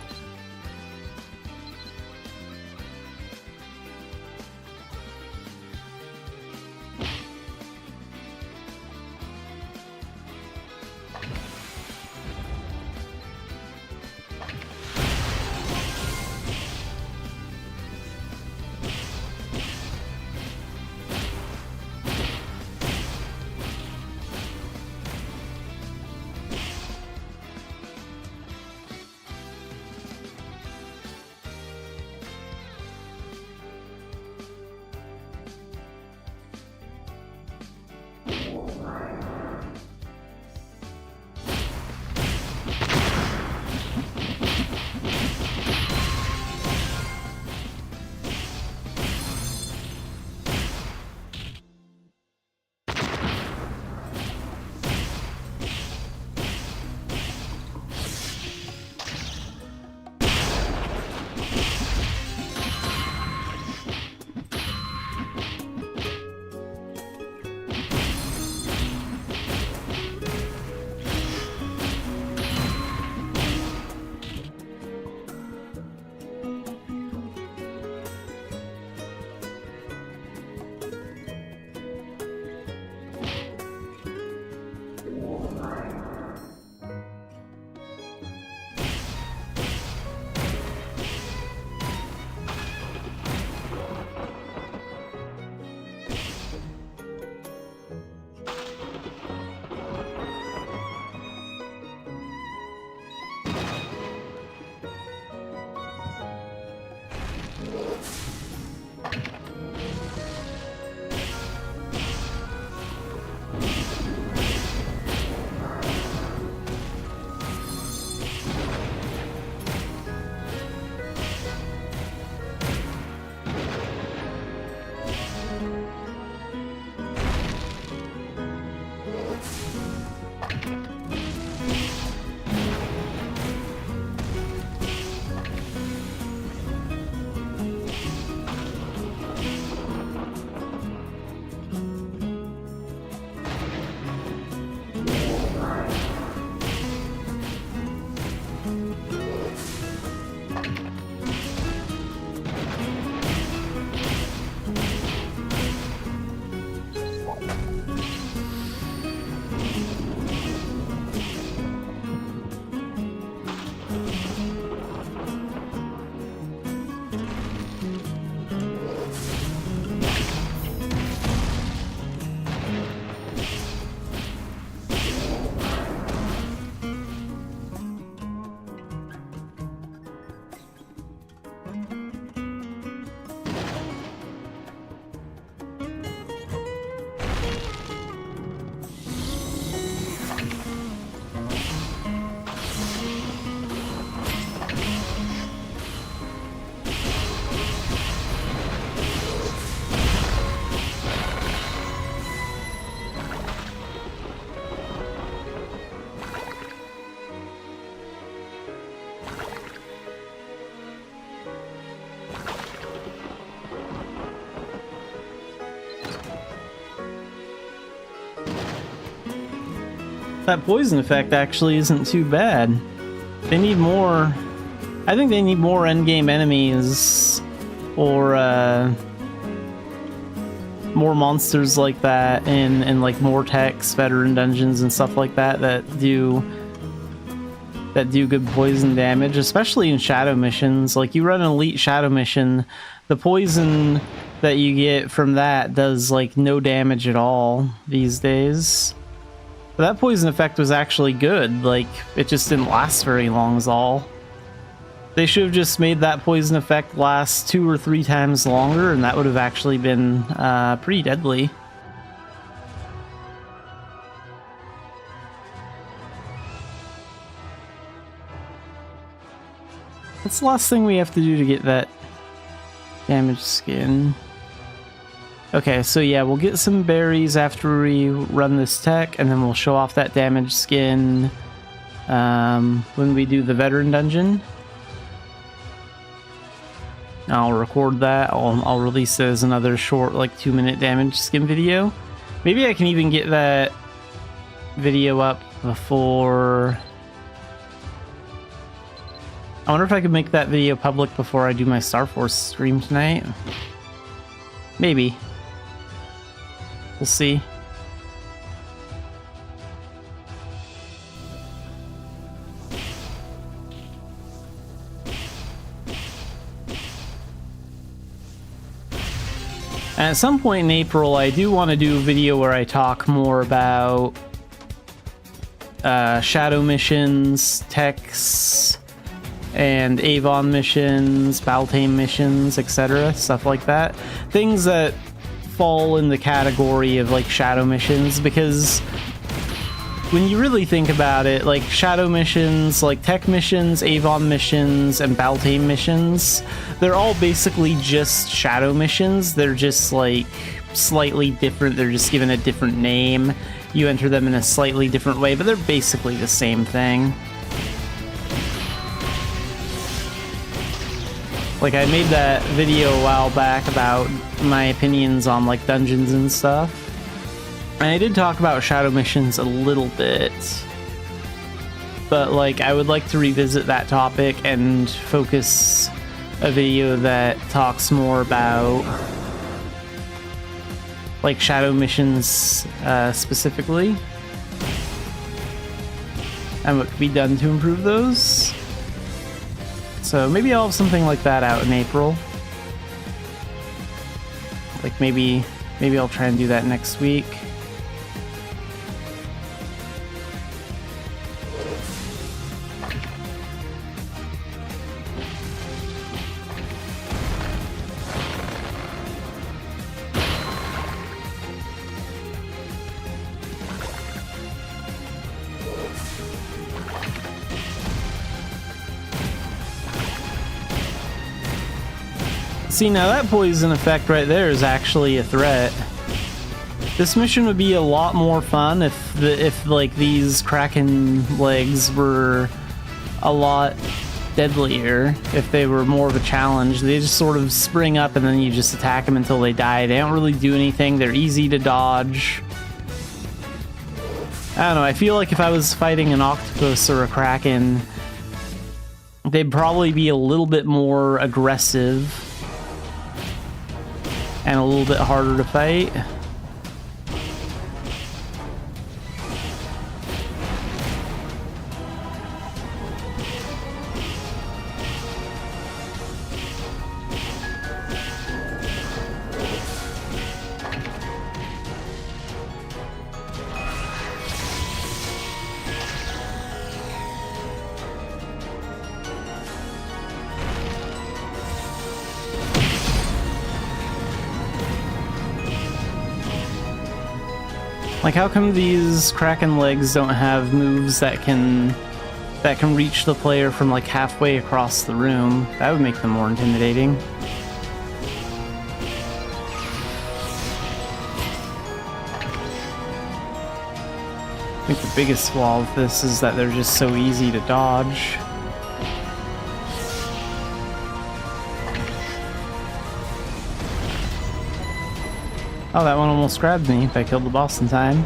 That poison effect actually isn't too bad. They need more... I think they need more endgame enemies or more monsters like that and like more techs, veteran dungeons and stuff like that that do good poison damage, especially in shadow missions. Like you run an elite shadow mission, the poison that you get from that does like no damage at all these days. But that poison effect was actually good, like it just didn't last very long is all. They should have just made that poison effect last 2 or 3 times longer, and that would have actually been pretty deadly. What's the last thing we have to do to get that damaged skin? Okay, so yeah, we'll get some berries after we run this tech, and then we'll show off that damaged skin when we do the veteran dungeon. I'll record that. I'll release it as another short, like 2-minute damage skin video. Maybe I can even get that video up before... I wonder if I could make that video public before I do my Star Force stream tonight. Maybe. We'll see. At some point in April, I do want to do a video where I talk more about shadow missions, techs, and Avon missions, Baltane missions, etc. Stuff like that. Things that fall in the category of like shadow missions, because when you really think about it, like shadow missions, like tech missions, Avon missions, and Baltane missions, they're all basically just shadow missions. They're just like slightly different. They're just given a different name. You enter them in a slightly different way, but they're basically the same thing. Like I made that video a while back about my opinions on like dungeons and stuff. And I did talk about shadow missions a little bit. But like I would like to revisit that topic and focus a video that talks more about like shadow missions specifically. And what could be done to improve those. So maybe I'll have something like that out in April. Like maybe I'll try and do that next week. See, now that poison effect right there is actually a threat. This mission would be a lot more fun if like these Kraken legs were a lot deadlier, if they were more of a challenge. They just sort of spring up and then you just attack them until they die. They don't really do anything. They're easy to dodge. I don't know, I feel like if I was fighting an octopus or a Kraken, they'd probably be a little bit more aggressive and a little bit harder to fight. Like, how come these Kraken legs don't have moves that can reach the player from like halfway across the room? That would make them more intimidating. I think the biggest flaw of this is that they're just so easy to dodge. Oh, that one almost grabbed me if I killed the boss in time.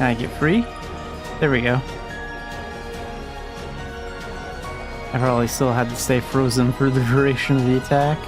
Can I get free? There we go. I probably still had to stay frozen for the duration of the attack.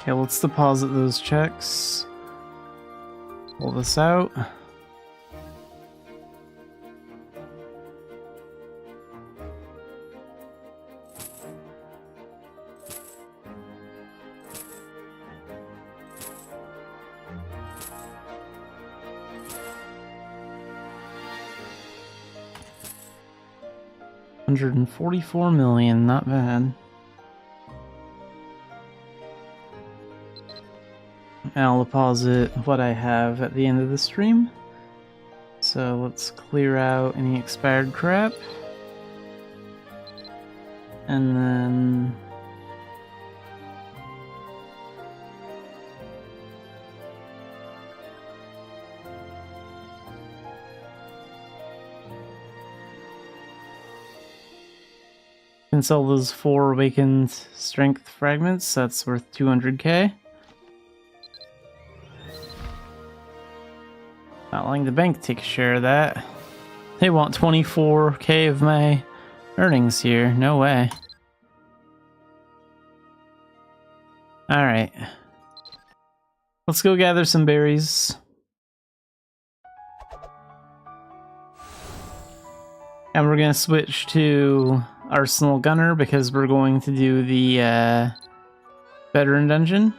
Okay, let's deposit those checks. Pull this out. $144 million, not bad. I'll deposit what I have at the end of the stream. So let's clear out any expired crap. And then... can sell those 4 awakened strength fragments. That's worth 200k. Not letting the bank take a share of that. They want 24k of my earnings here. No way. Alright. Let's go gather some berries. And we're gonna switch to Arsenal Gunner because we're going to do the Veteran Dungeon.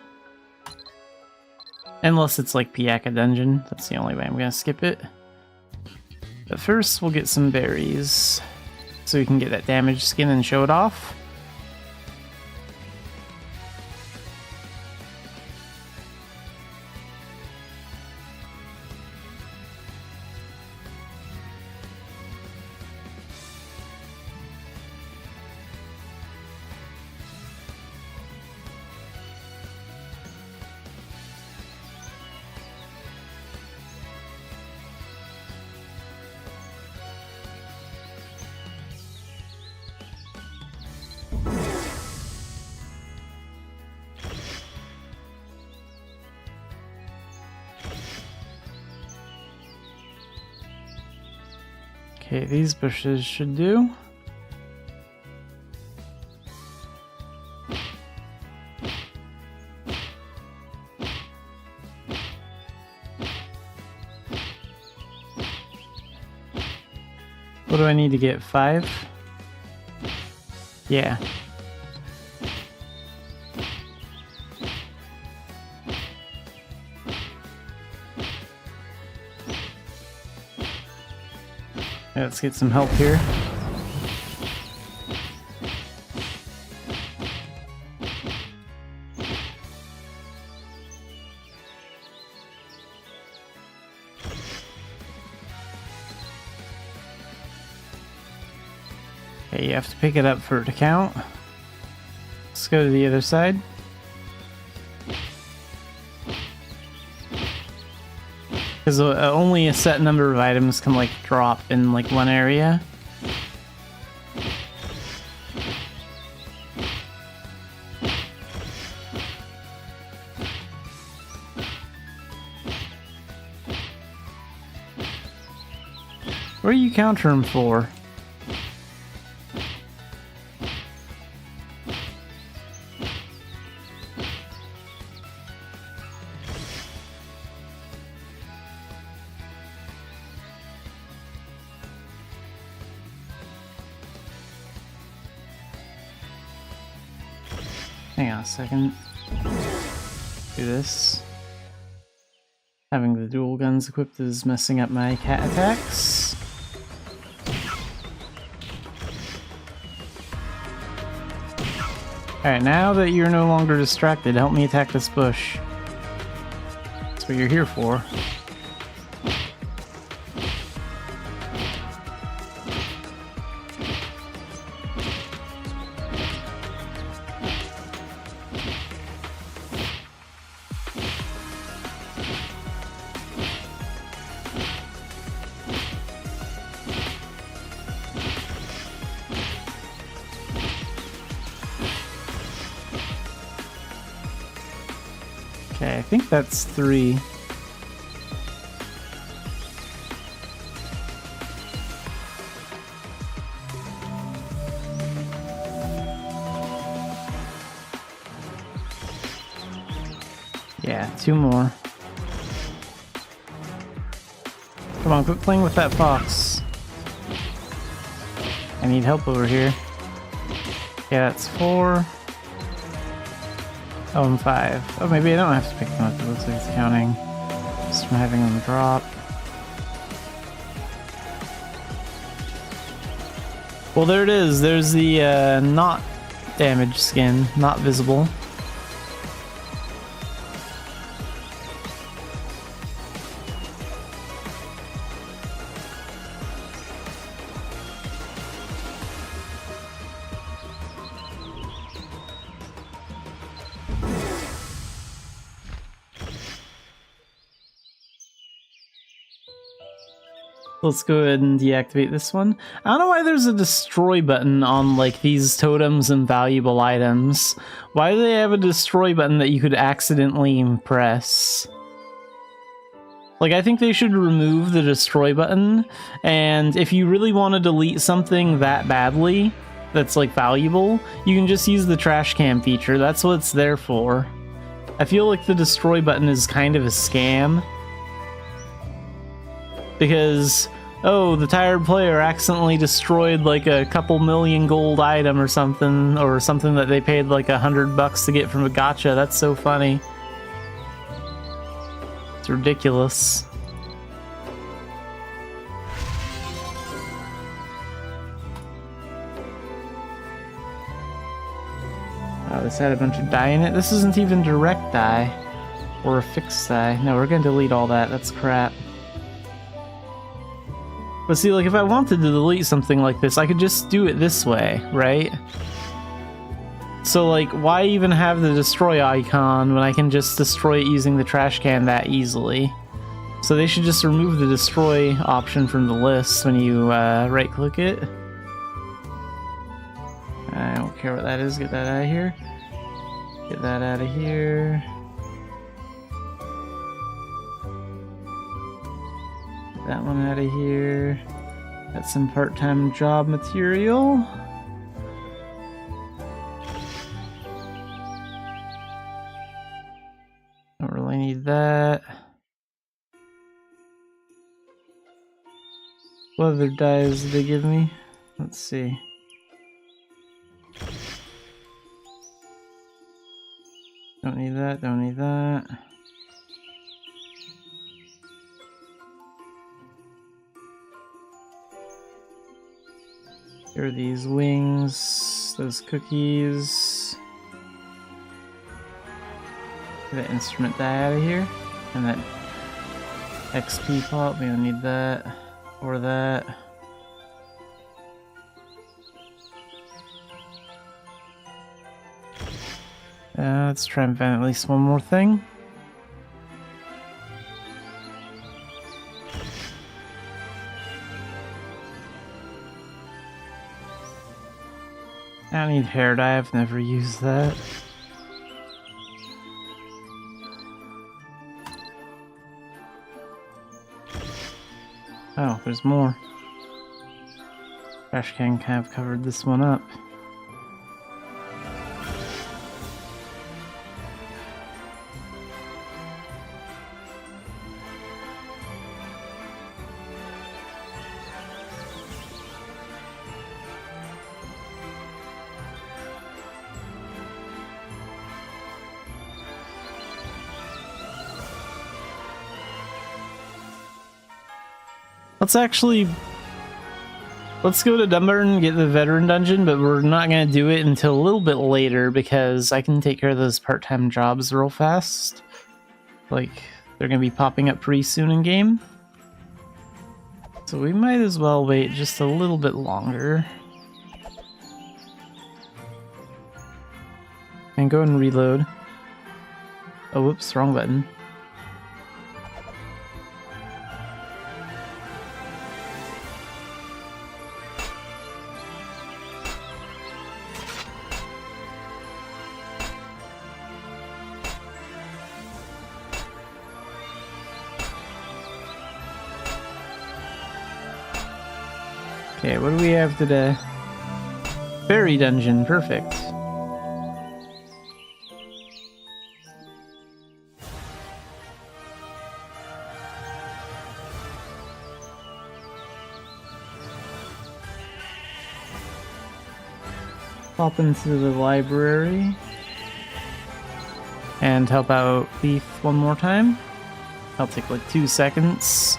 Unless it's like Piaka Dungeon. That's the only way I'm gonna skip it. But first we'll get some berries. So we can get that damaged skin and show it off. Okay, these bushes should do. What do I need to get? 5? Yeah. Let's get some help here. Okay, you have to pick it up for it to count. Let's go to the other side. Because only a set number of items can like drop in like one area. What are you countering for? Hang on a second. Do this. Having the dual guns equipped is messing up my cat attacks. Alright, now that you're no longer distracted, help me attack this bush. That's what you're here for. Okay, I think that's 3. Yeah, 2 more. Come on, quit playing with that fox. I need help over here. Yeah, that's 4. Oh, and 5. Oh, maybe I don't have to pick them up. It looks like it's counting just from having them drop. Well, there it is. There's the not damaged skin, not visible. Let's go ahead and deactivate this one. I don't know why there's a destroy button on like these totems and valuable items. Why do they have a destroy button that you could accidentally press? Like, I think they should remove the destroy button, and if you really want to delete something that badly, that's like valuable, you can just use the trash can feature. That's what it's there for. I feel like the destroy button is kind of a scam. Because, oh, the tired player accidentally destroyed like a couple million gold item or something that they paid like $100 to get from a gacha. That's so funny. It's ridiculous. Oh, this had a bunch of dye in it. This isn't even direct dye or a fixed dye. No, we're gonna delete all that. That's crap. But see, like, if I wanted to delete something like this, I could just do it this way, right? So, like, why even have the destroy icon when I can just destroy it using the trash can that easily? So they should just remove the destroy option from the list when you right-click it. I don't care what that is. Get that out of here. Get that out of here. That one out of here. That's some part-time job material. Don't really need that. What other dyes did they give me? Let's see. Don't need that, don't need that. Here are these wings, those cookies. Get that instrument die out of here. And that XP pot, we don't need that. Or that. Let's try and find at least one more thing. I don't need hair dye, I've never used that. Oh, there's more. Trash can kind of covered this one up. Let's go to Dunbarton and get the veteran dungeon, but we're not going to do it until a little bit later because I can take care of those part-time jobs real fast. Like, they're going to be popping up pretty soon in game. So we might as well wait just a little bit longer. And go and reload. Oh, whoops, wrong button. Okay, what do we have today? Fairy dungeon, perfect. Pop into the library and help out Thief one more time. I'll take like 2 seconds.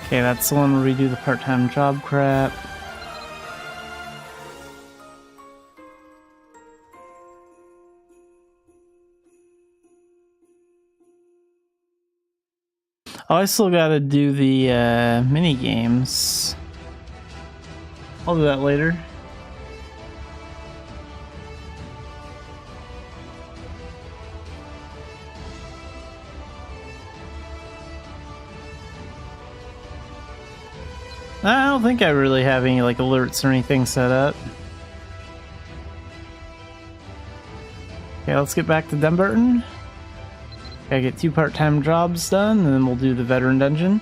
Okay, that's the one where we do the part-time job crap. Oh, I still gotta do the mini games. I'll do that later. I don't think I really have any like alerts or anything set up. Okay, let's get back to Dunbarton. Gotta get 2 part-time jobs done, and then we'll do the veteran dungeon.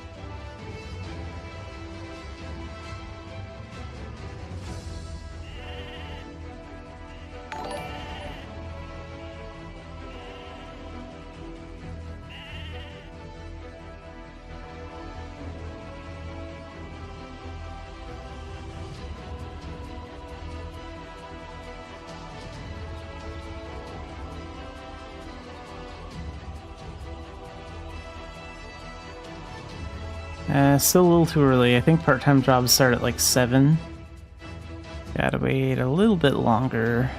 Still a little too early. I think part-time jobs start at like 7. Gotta wait a little bit longer.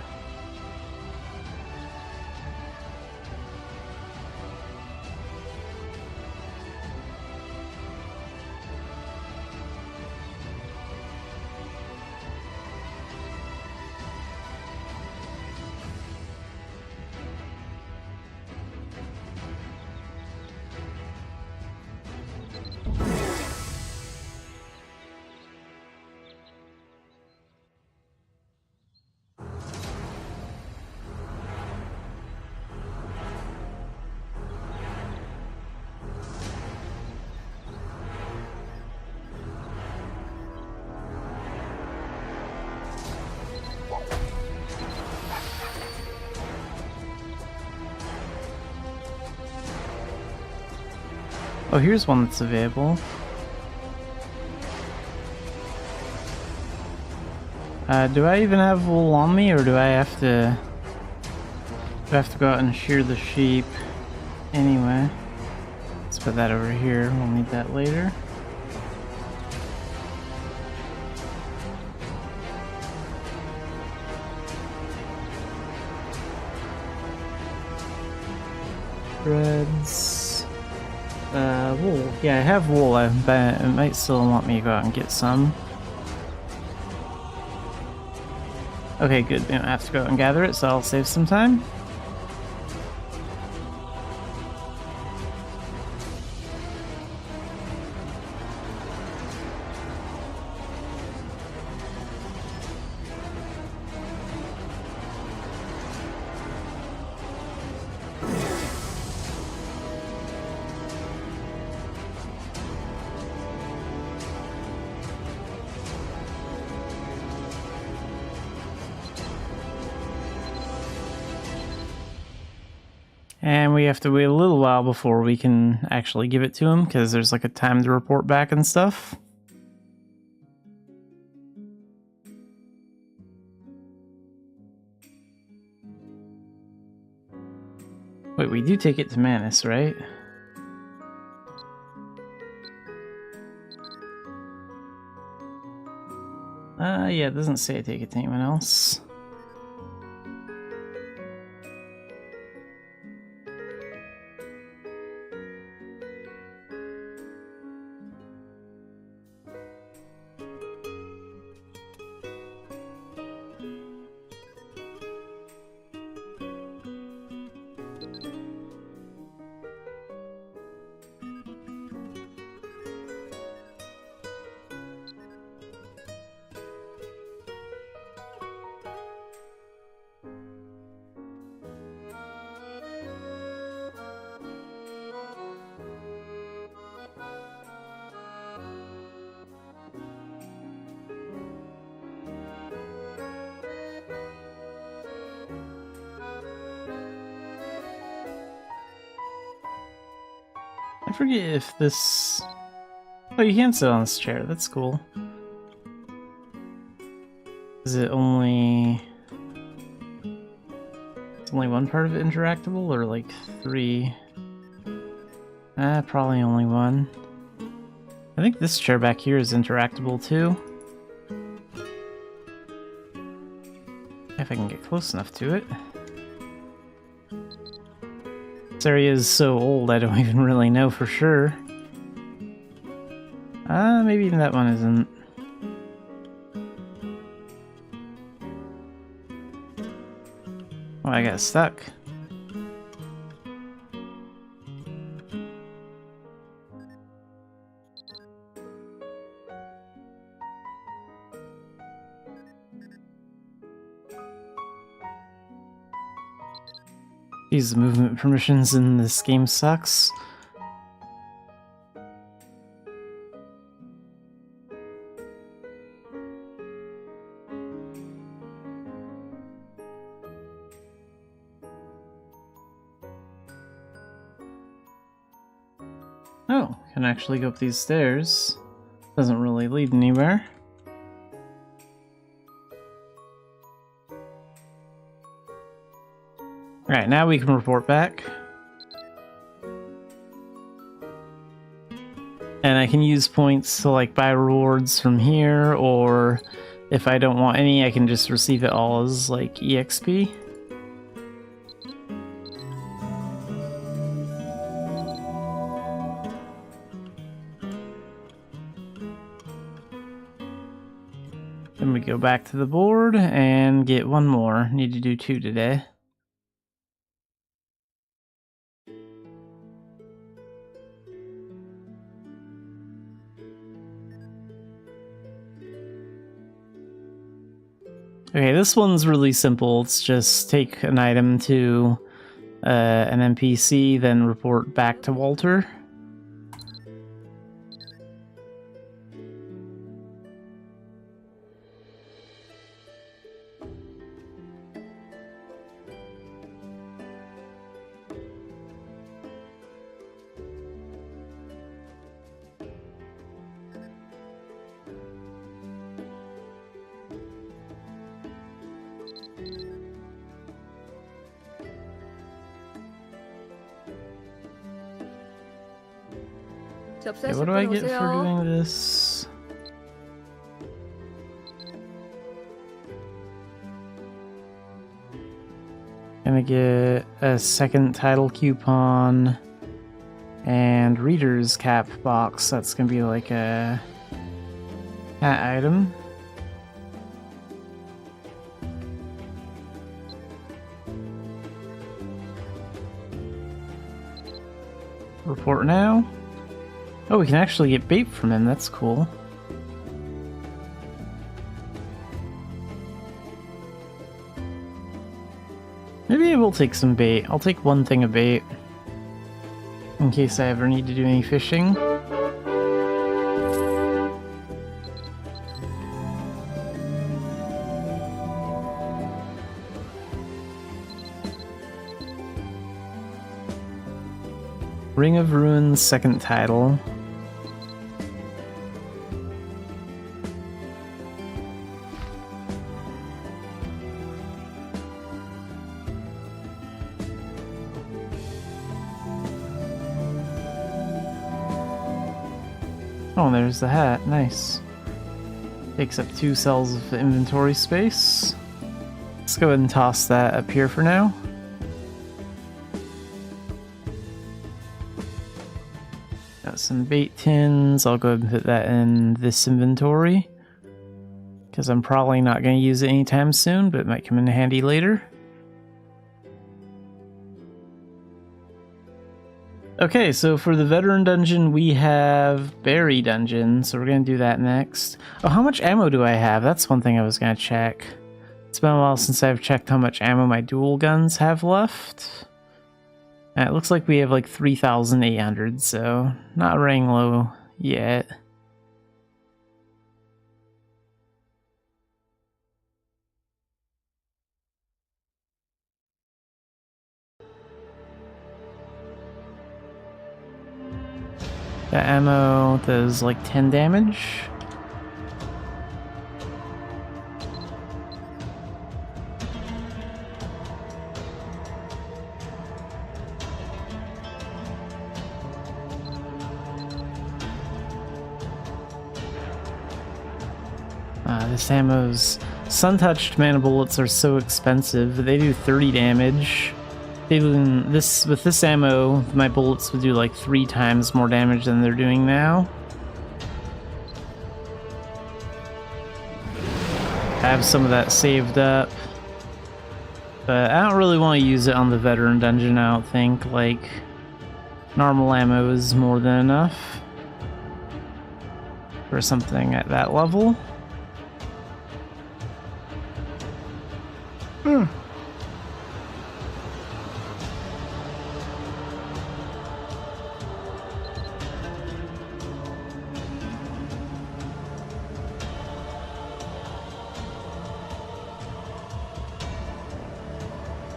Oh, here's one that's available. Do I even have wool on me, or do I have to go out and shear the sheep anyway? Let's put that over here. We'll need that later. Threads. Wool. Yeah, I have wool, but it might still want me to go out and get some. Okay, good. We don't have to go out and gather it, so I'll save some time. And we have to wait a little while before we can actually give it to him, because there's like a time to report back and stuff. Wait, we do take it to Manus, right? Yeah, it doesn't say I take it to anyone else. I forget if this... Oh, you can sit on this chair. That's cool. Is it only... Is only one part of it interactable, or like 3? Probably only one. I think this chair back here is interactable too. If I can get close enough to it. This area is so old, I don't even really know for sure. Maybe even that one isn't. Oh, I got stuck. These movement permissions in this game sucks. Oh, can actually go up these stairs. Doesn't really lead anywhere. Alright, now we can report back. And I can use points to like buy rewards from here, or if I don't want any, I can just receive it all as like EXP. Then we go back to the board and get one more. Need to do 2 today. Okay, this one's really simple. It's just take an item to an NPC, then report back to Walter. Okay, what do I get for doing this? Gonna get a second title coupon and reader's cap box. That's gonna be like a hat item. Report now. Oh, we can actually get bait from him. That's cool. Maybe I will take some bait. I'll take one thing of bait in case I ever need to do any fishing. Ring of Ruins second title. Oh, there's the hat. Nice. Takes up 2 cells of inventory space. Let's go ahead and toss that up here for now. Got some bait tins. I'll go ahead and put that in this inventory, because I'm probably not going to use it anytime soon, but it might come in handy later. Okay, so for the veteran dungeon, we have berry dungeon, so we're going to do that next. Oh, how much ammo do I have? That's one thing I was going to check. It's been a while since I've checked how much ammo my dual guns have left. It looks like we have like 3,800, so not running low yet. The ammo does like 10 damage. This ammo's sun-touched mana bullets are so expensive. They do 30 damage. With this ammo, my bullets would do like 3 times more damage than they're doing now. I have some of that saved up, but I don't really want to use it on the veteran dungeon. I don't think. Like, normal ammo is more than enough for something at that level.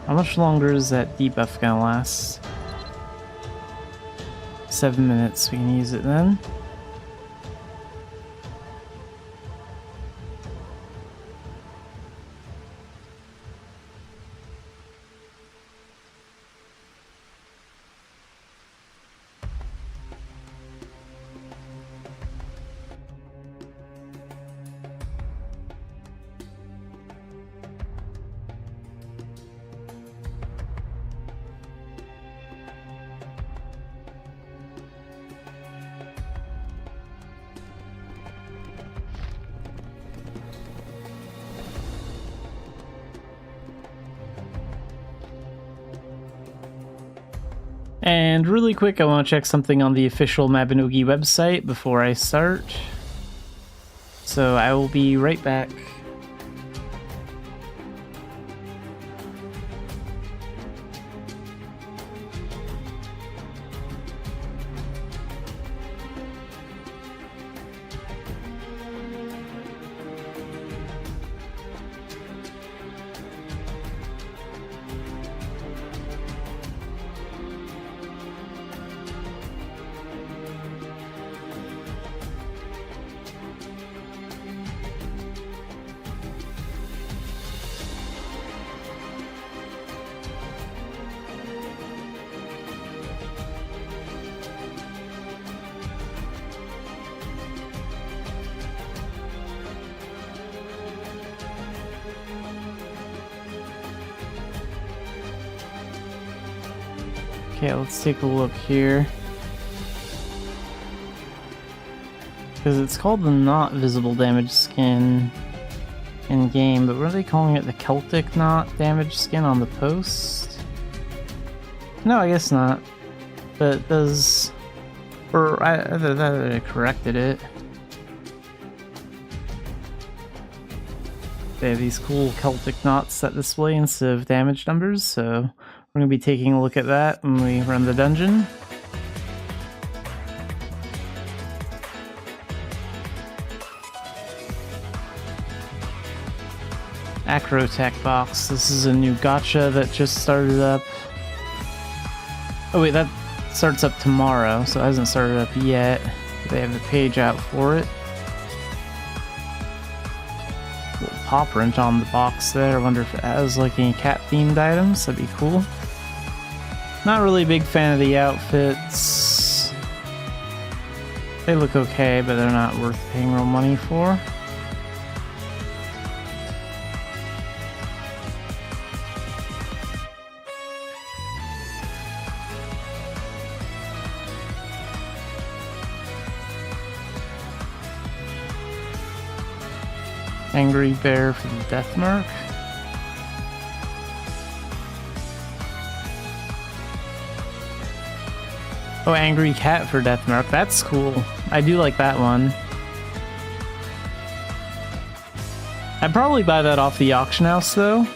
How much longer is that debuff gonna last? 7 minutes, we can use it then. And really quick, I want to check something on the official Mabinogi website before I start. So I will be right back. Okay, let's take a look here. Because it's called the not visible damage skin in game, but what are they calling it? The Celtic not damage skin on the post? No, I guess not. But it does. Or either that or I corrected it. They have these cool Celtic knots that display instead of damage numbers, so we're going to be taking a look at that when we run the dungeon. Acrotech box. This is a new gacha that just started up. Oh wait, that's Starts up tomorrow, so it hasn't started up yet. They have the page out for it. Little paw print on the box there. I wonder if it has like any cat-themed items. That'd be cool. Not really a big fan of the outfits. They look okay, but they're not worth paying real money for. Angry Bear for the Death Mark. Oh, Angry Cat for Death Mark. That's cool. I do like that one. I'd probably buy that off the auction house though.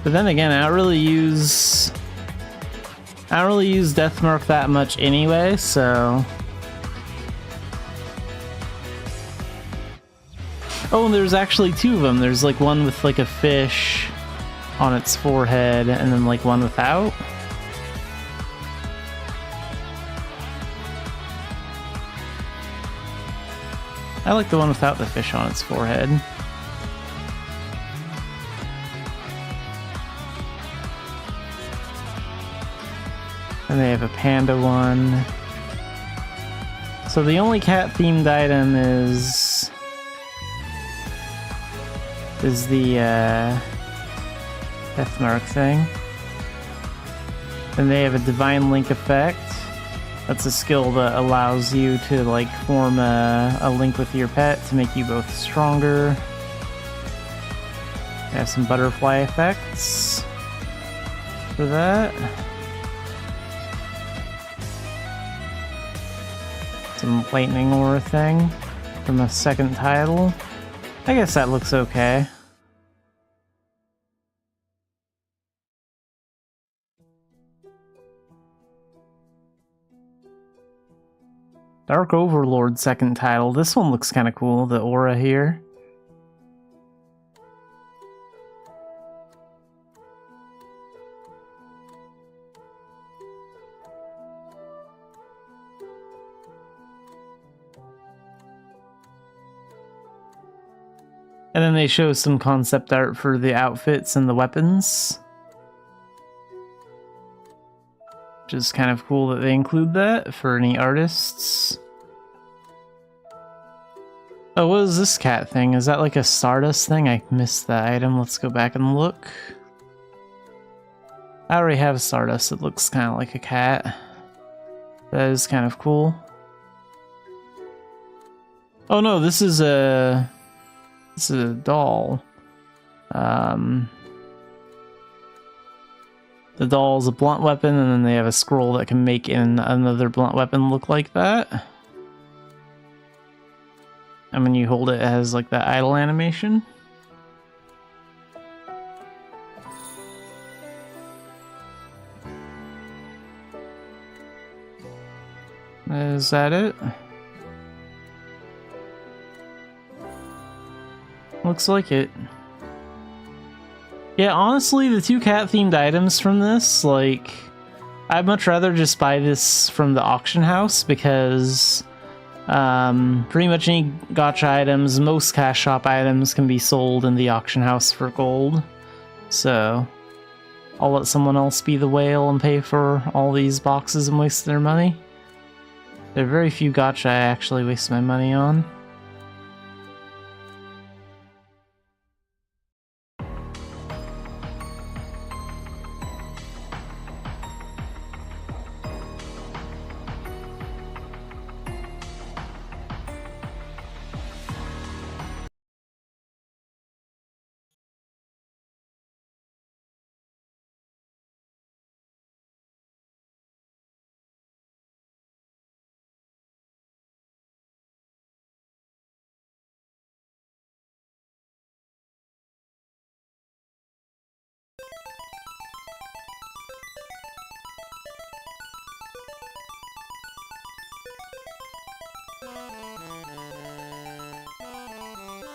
But then again, I don't really use Death Mark that much anyway, so. Oh, and there's actually two of them. There's like one with like a fish on its forehead and then like one without. I like the one without the fish on its forehead. And they have a panda one. So the only cat themed item is the Death Mark thing. And they have a Divine Link effect. That's a skill that allows you to like form a link with your pet to make you both stronger. They have some butterfly effects for that. Some lightning aura thing from a second title. I guess that looks okay. Dark Overlord second title. This one looks kind of cool, the aura here. And then they show some concept art for the outfits and the weapons. Which is kind of cool that they include that for any artists. Oh, what is this cat thing? Is that like a Stardust thing? I missed that item. Let's go back and look. I already have Stardust. It looks kind of like a cat. That is kind of cool. Oh no, this is a doll. The doll is a blunt weapon, and then they have a scroll that can make another blunt weapon look like that. And when you hold it, it has like that idle animation. Is that it? Looks like it. Yeah, honestly, the two cat-themed items from this, like, I'd much rather just buy this from the auction house because pretty much any gacha items, most cash shop items can be sold in the auction house for gold. So, I'll let someone else be the whale and pay for all these boxes and waste their money. There are very few gacha I actually waste my money on.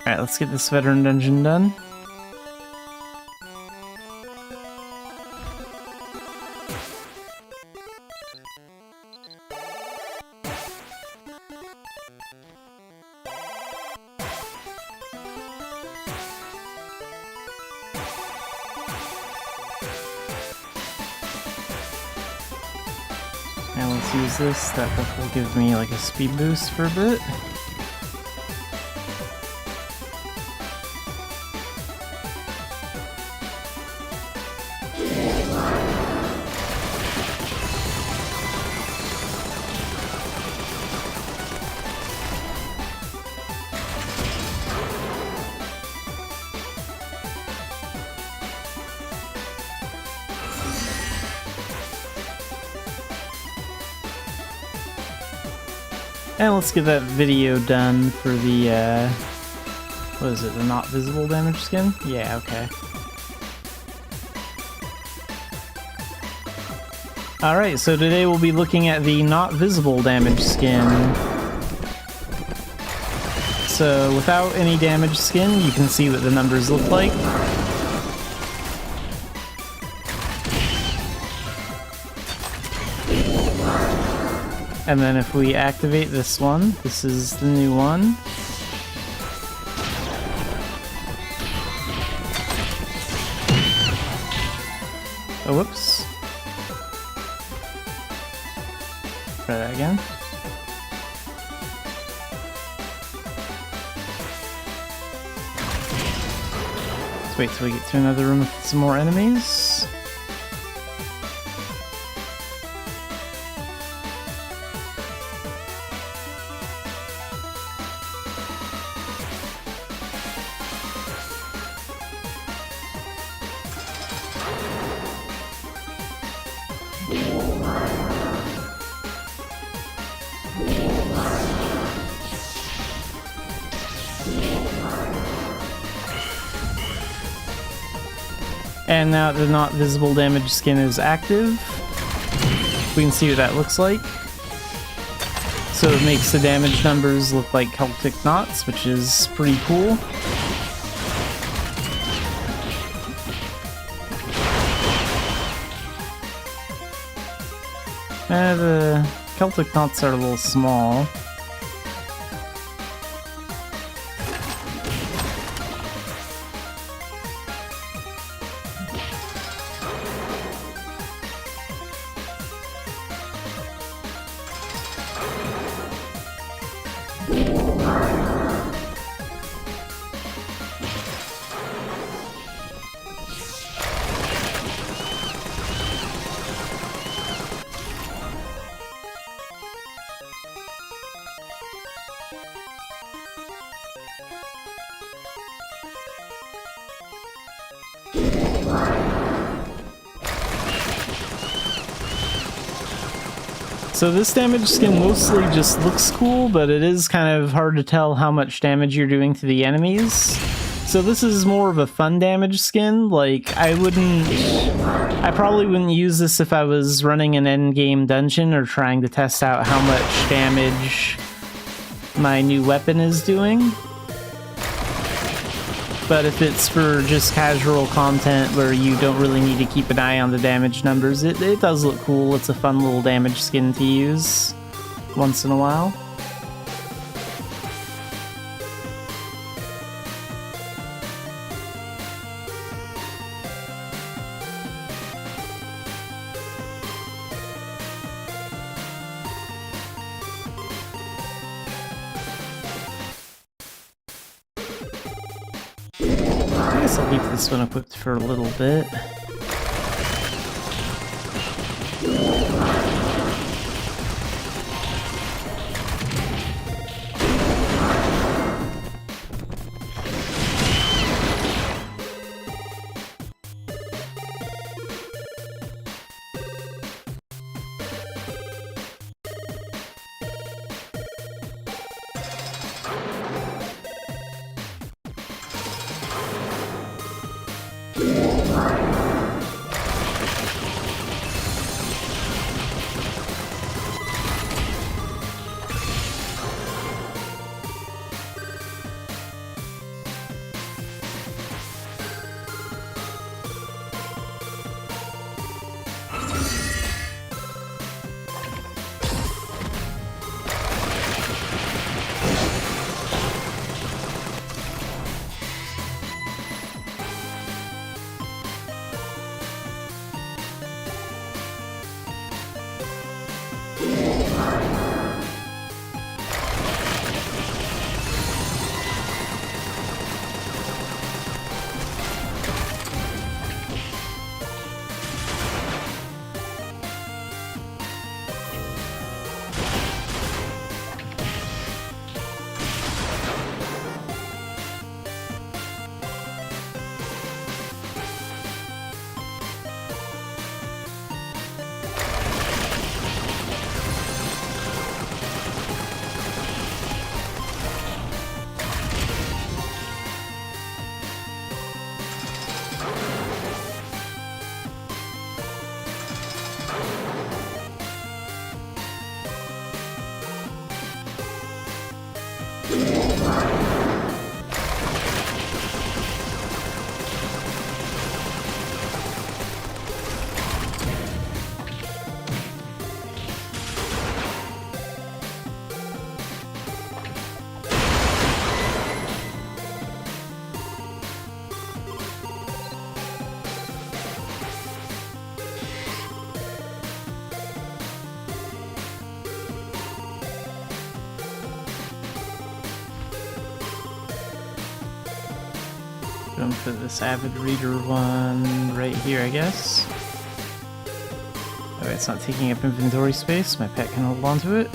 Alright, let's get this veteran dungeon done. And let's use this. That will give me like a speed boost for a bit. And let's get that video done for the, what is it, the not visible damage skin? Yeah, okay. Alright, so today we'll be looking at the not visible damage skin. So without any damage skin, you can see what the numbers look like. And then if we activate this one, this is the new one. Oh, whoops. Try that again. Let's wait till we get to another room with some more enemies. And now the not visible damage skin is active. We can see what that looks like. So it makes the damage numbers look like Celtic knots, which is pretty cool. The Celtic knots are a little small. So this damage skin mostly just looks cool, but it is kind of hard to tell how much damage you're doing to the enemies. So this is more of a fun damage skin. Like, I probably wouldn't use this if I was running an endgame dungeon or trying to test out how much damage my new weapon is doing. But if it's for just casual content where you don't really need to keep an eye on the damage numbers, it does look cool. It's a fun little damage skin to use once in a while. I guess I'll leave this one equipped for a little bit. Gonna put this avid reader one right here, I guess. Oh, it's not taking up inventory space. My pet can hold on to it.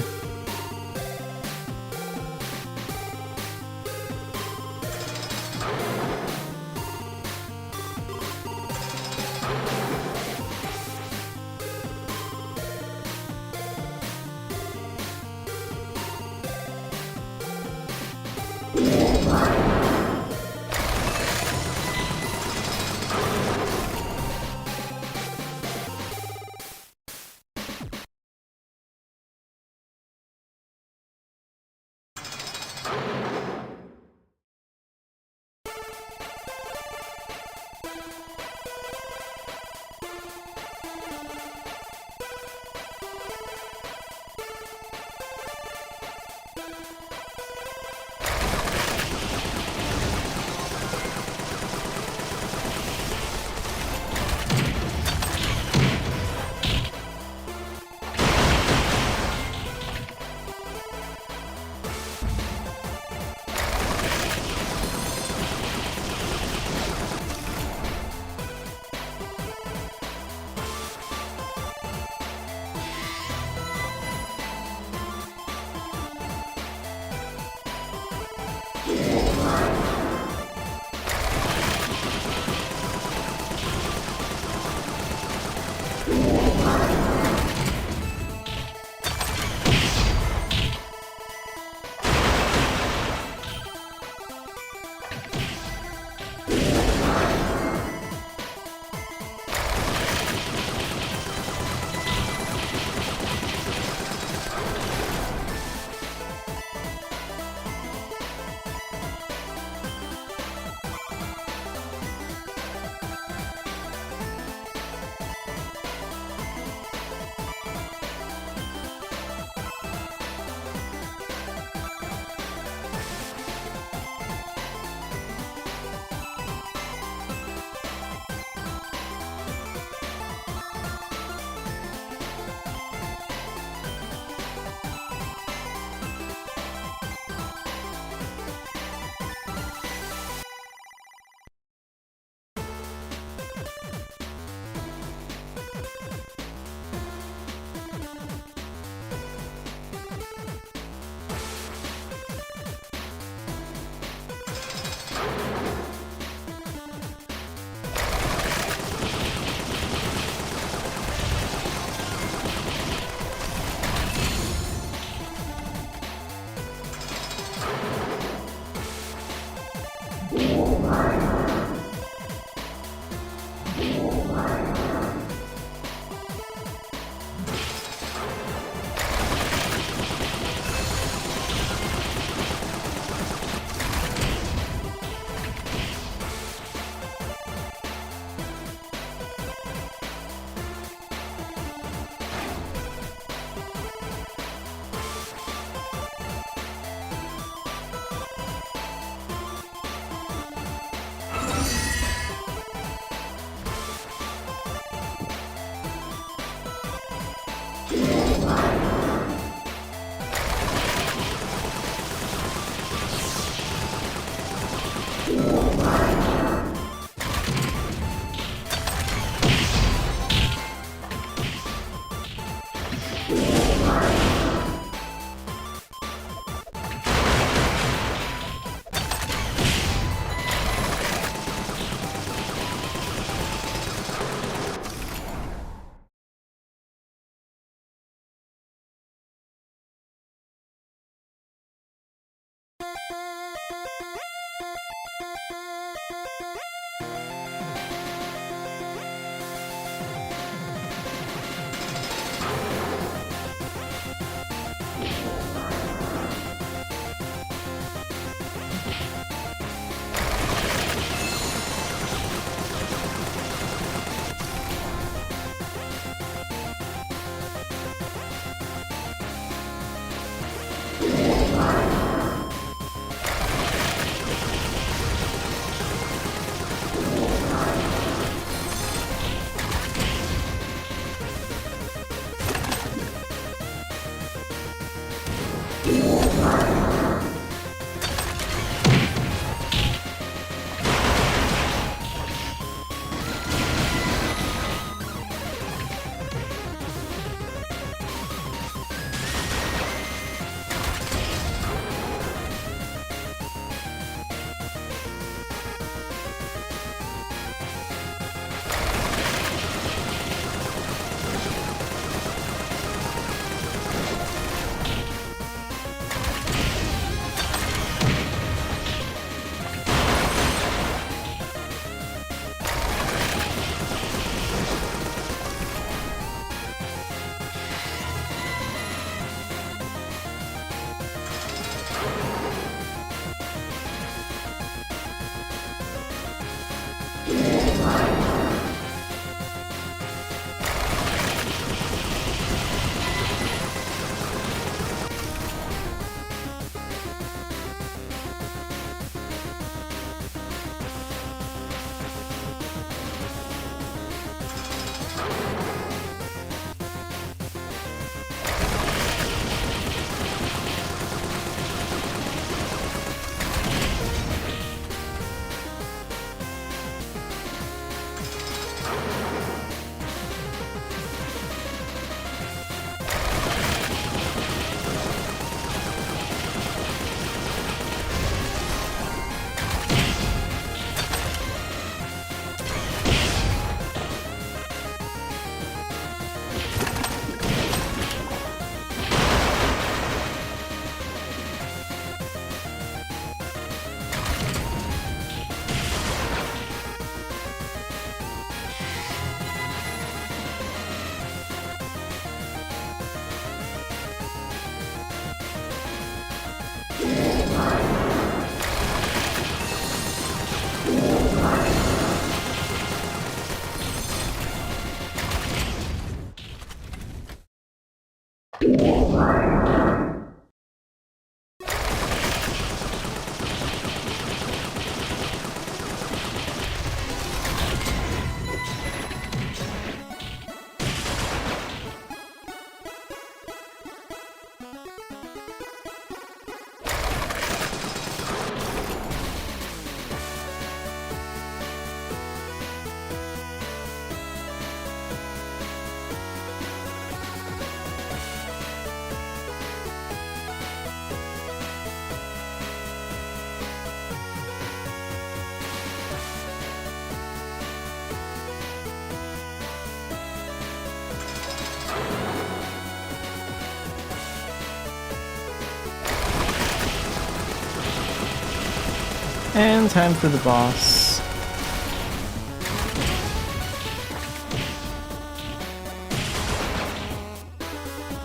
And time for the boss.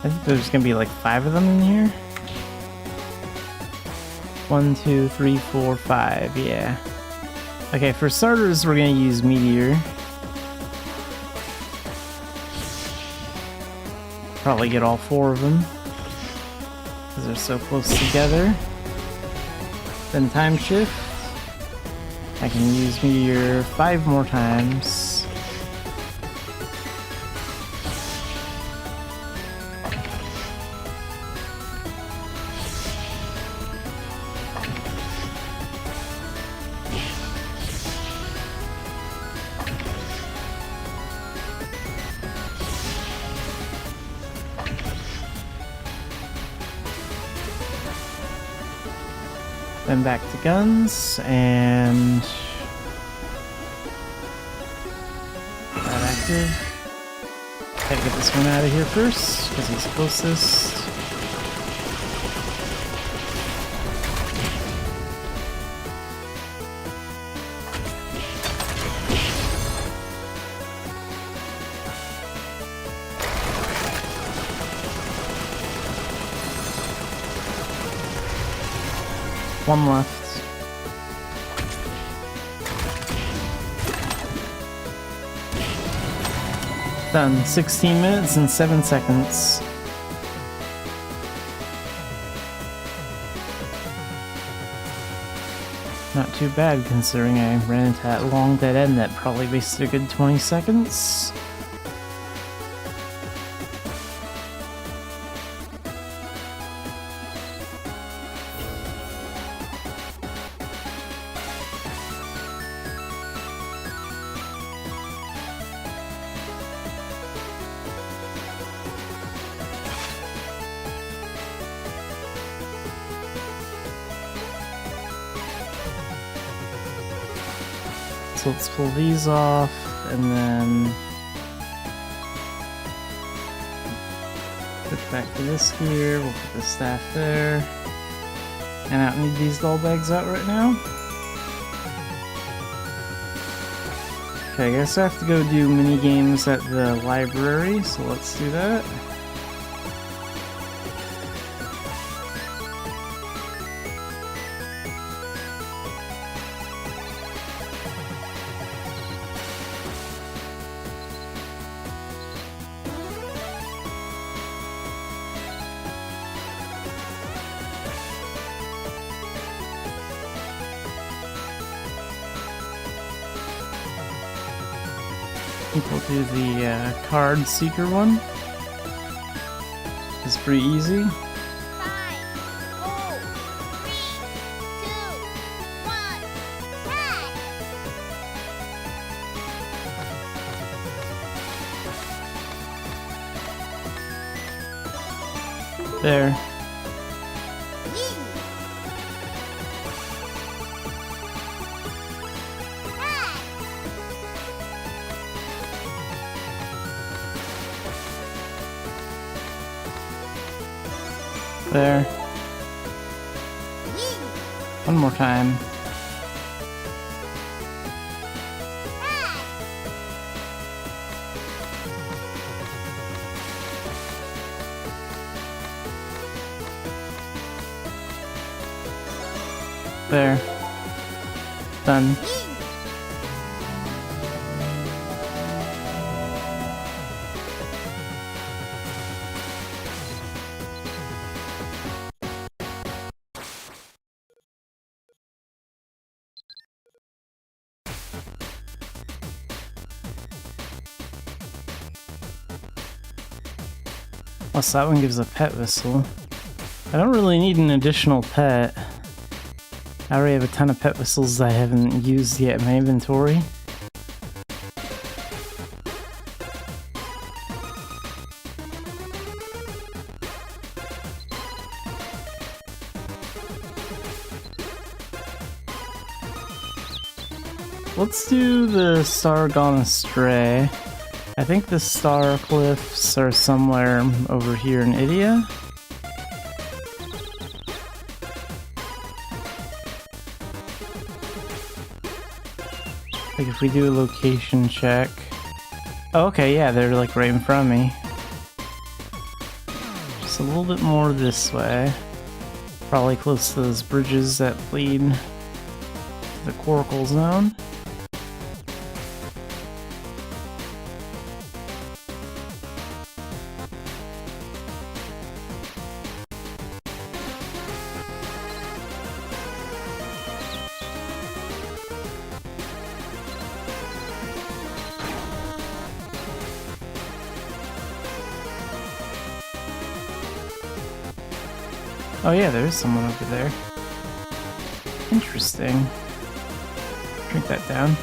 I think there's gonna be like 5 of them in here. 1, 2, 3, 4, 5, yeah. Okay, for starters, we're gonna use Meteor. Probably get all 4 of them, because they're so close together. Then Time Shift. I can use Meteor 5 more times. Then back to guns, and that active. Gotta get this one out of here first, because he's closest. One left. Done. 16 minutes and 7 seconds. Not too bad considering I ran into that long dead end that probably wasted a good 20 seconds. So let's pull these off, and then switch back to this here. We'll put the staff there. And I don't need these doll bags out right now. Okay, I guess I have to go do mini games at the library, so let's do that. We'll do the card seeker one. It's pretty easy. 5, 4, 3, 2, 1, tag! There. There. One more time. There. Done. Plus that one gives a pet whistle. I don't really need an additional pet. I already have a ton of pet whistles I haven't used yet in my inventory. Let's do the Star Gone Astray. I think the Star Cliffs are somewhere over here in Idia. Like if we do a location check. Oh, okay, yeah, they're like right in front of me. Just a little bit more this way. Probably close to those bridges that lead to the Coracle Zone. Oh yeah, there is someone over there. Interesting. Drink that down.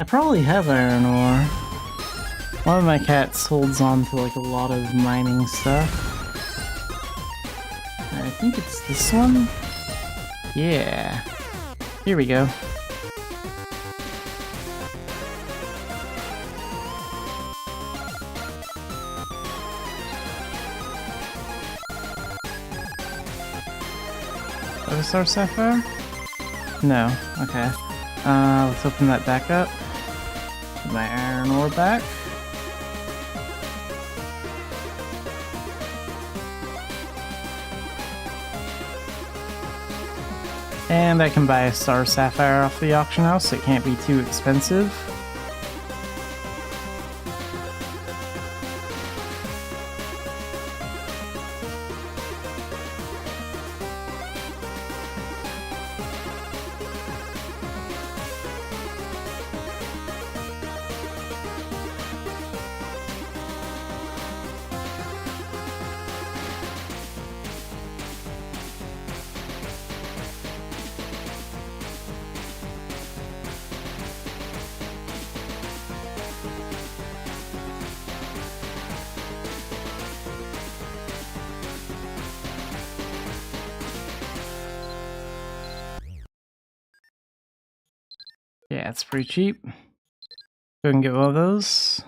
I probably have iron ore. One of my cats holds on to like a lot of mining stuff. I think it's this one? Yeah. Here we go. Oh, Star Sapphire? No. Okay. Let's open that back up. Put my iron ore back. And I can buy a Star Sapphire off the auction house, so it can't be too expensive. Yeah, it's pretty cheap. Go ahead and get one of those.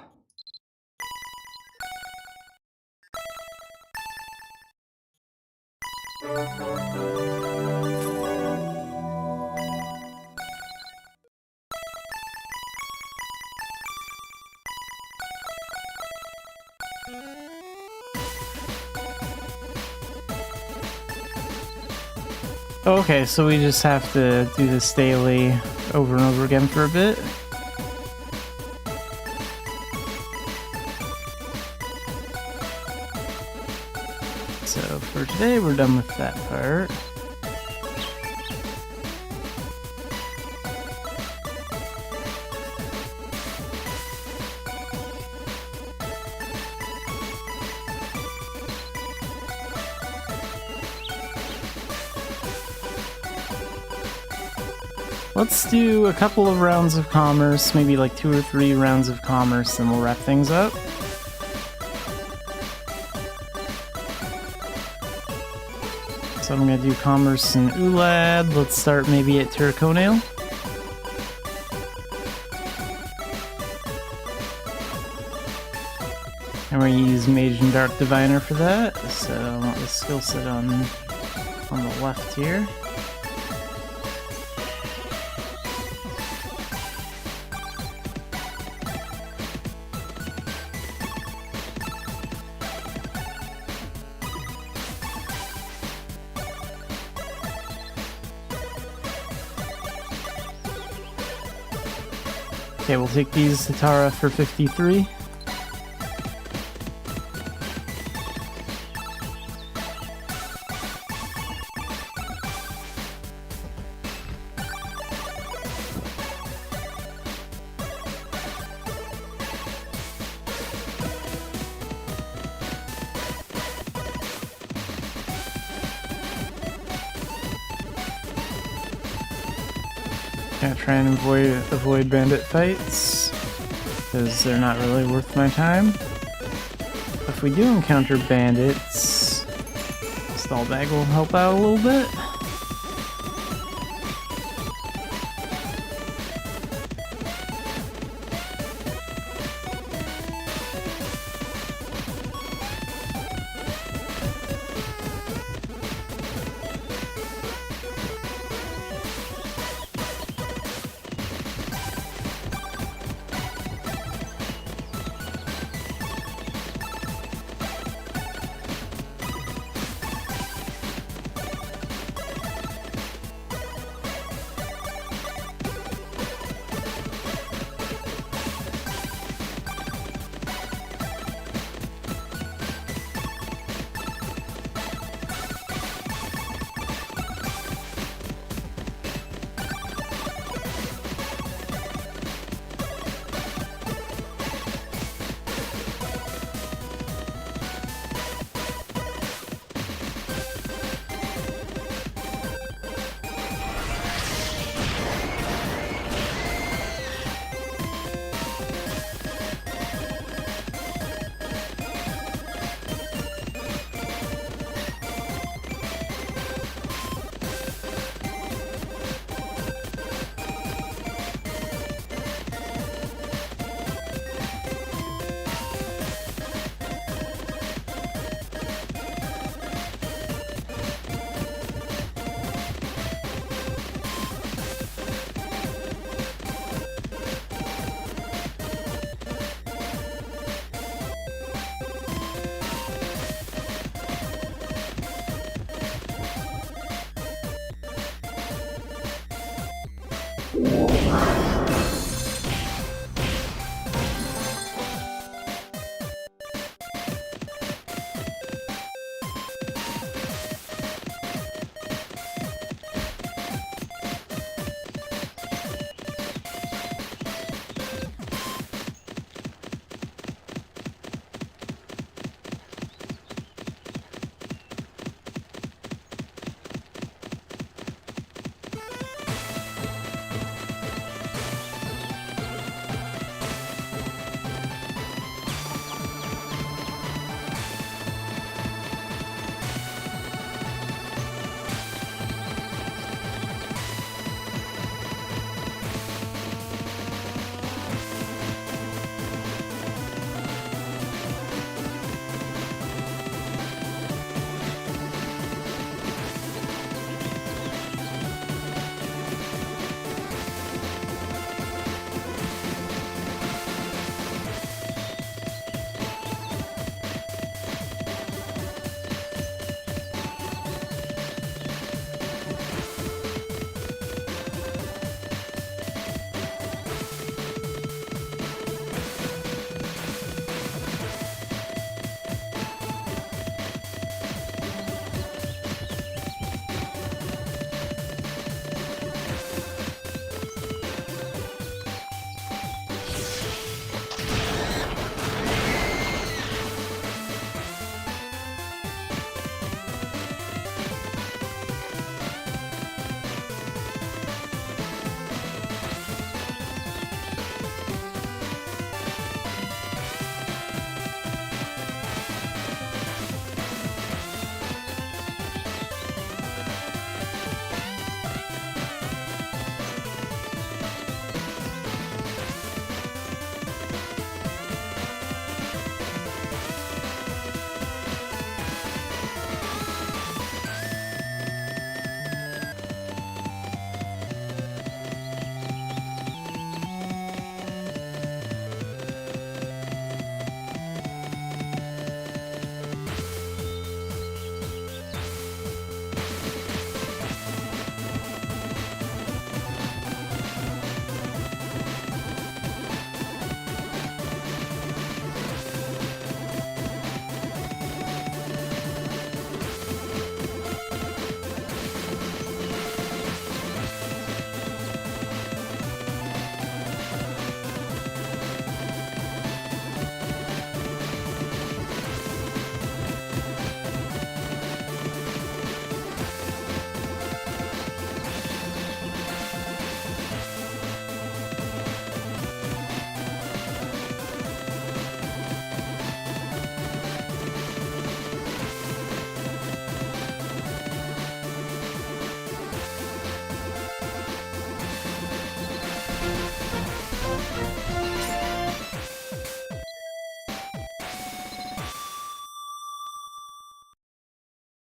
Okay, so we just have to do this daily over and over again for a bit. So for today, we're done with that part. Let's do a couple of rounds of commerce, maybe like 2 or 3 rounds of commerce, and we'll wrap things up. So I'm gonna do commerce in Ulad. Let's start maybe at Turconail. And we're gonna use Mage and Dark Diviner for that. So I want the skill set on the left here. Okay, we'll take these to Tara for 53. gonna try and avoid bandit fights, because they're not really worth my time. If we do encounter bandits, stall bag will help out a little bit.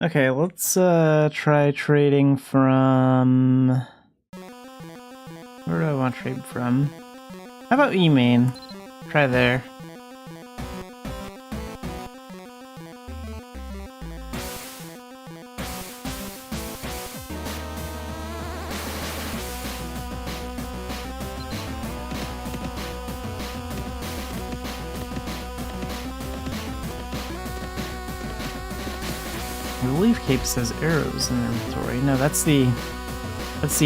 Okay, let's try trading from... Where do I want to trade from? How about E-Main? Try there. I believe Cape says arrows in inventory. No, that's the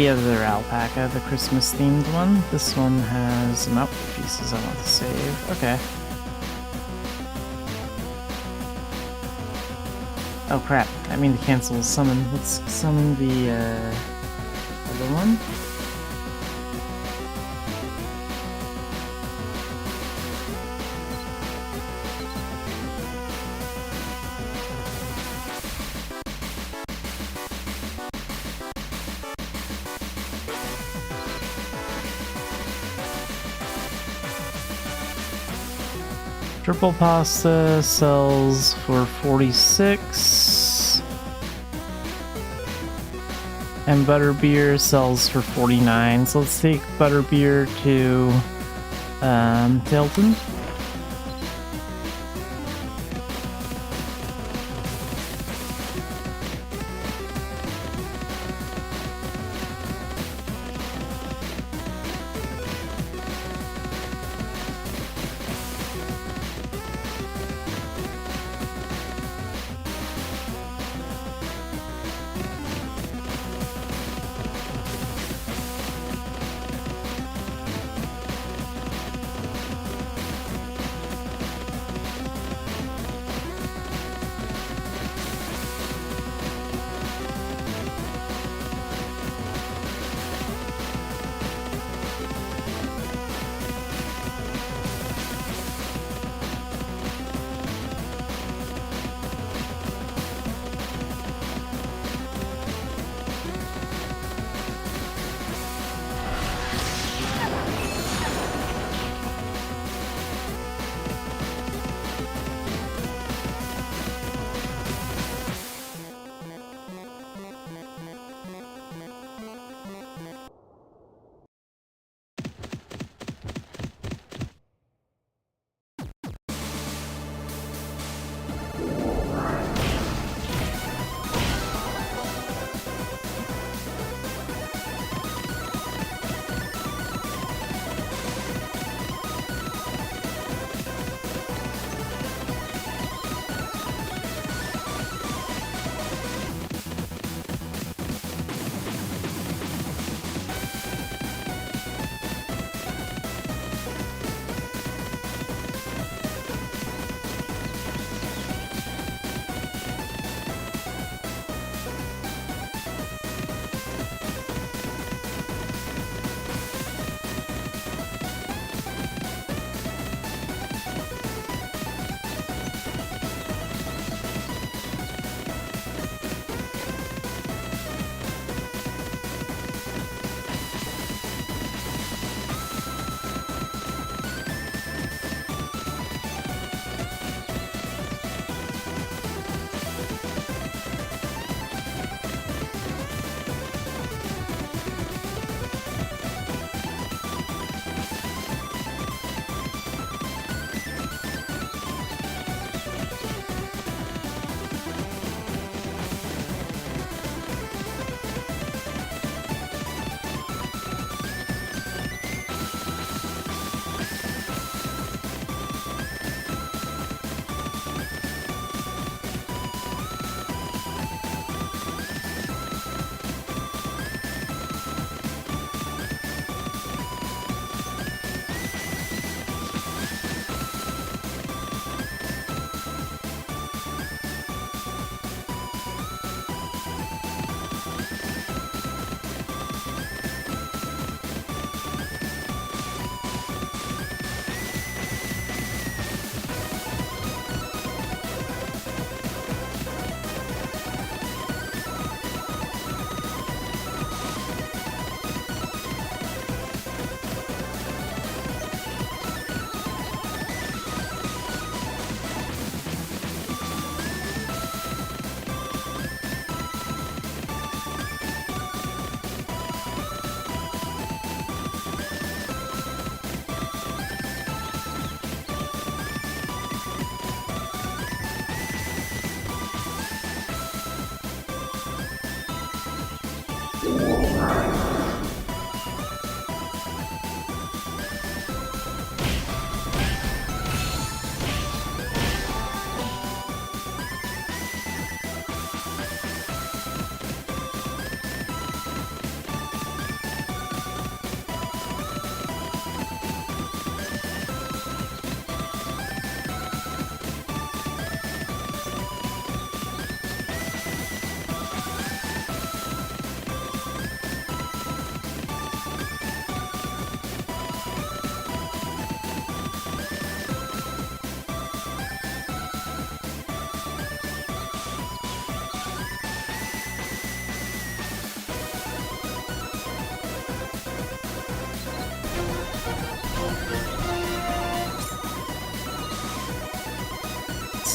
other alpaca, the Christmas themed one. This one has some outfit pieces I want to save. Okay. Oh crap, I mean to cancel the summon. Let's summon the other one. Triple pasta sells for 46. And butterbeer sells for 49. So let's take butterbeer to Tilton.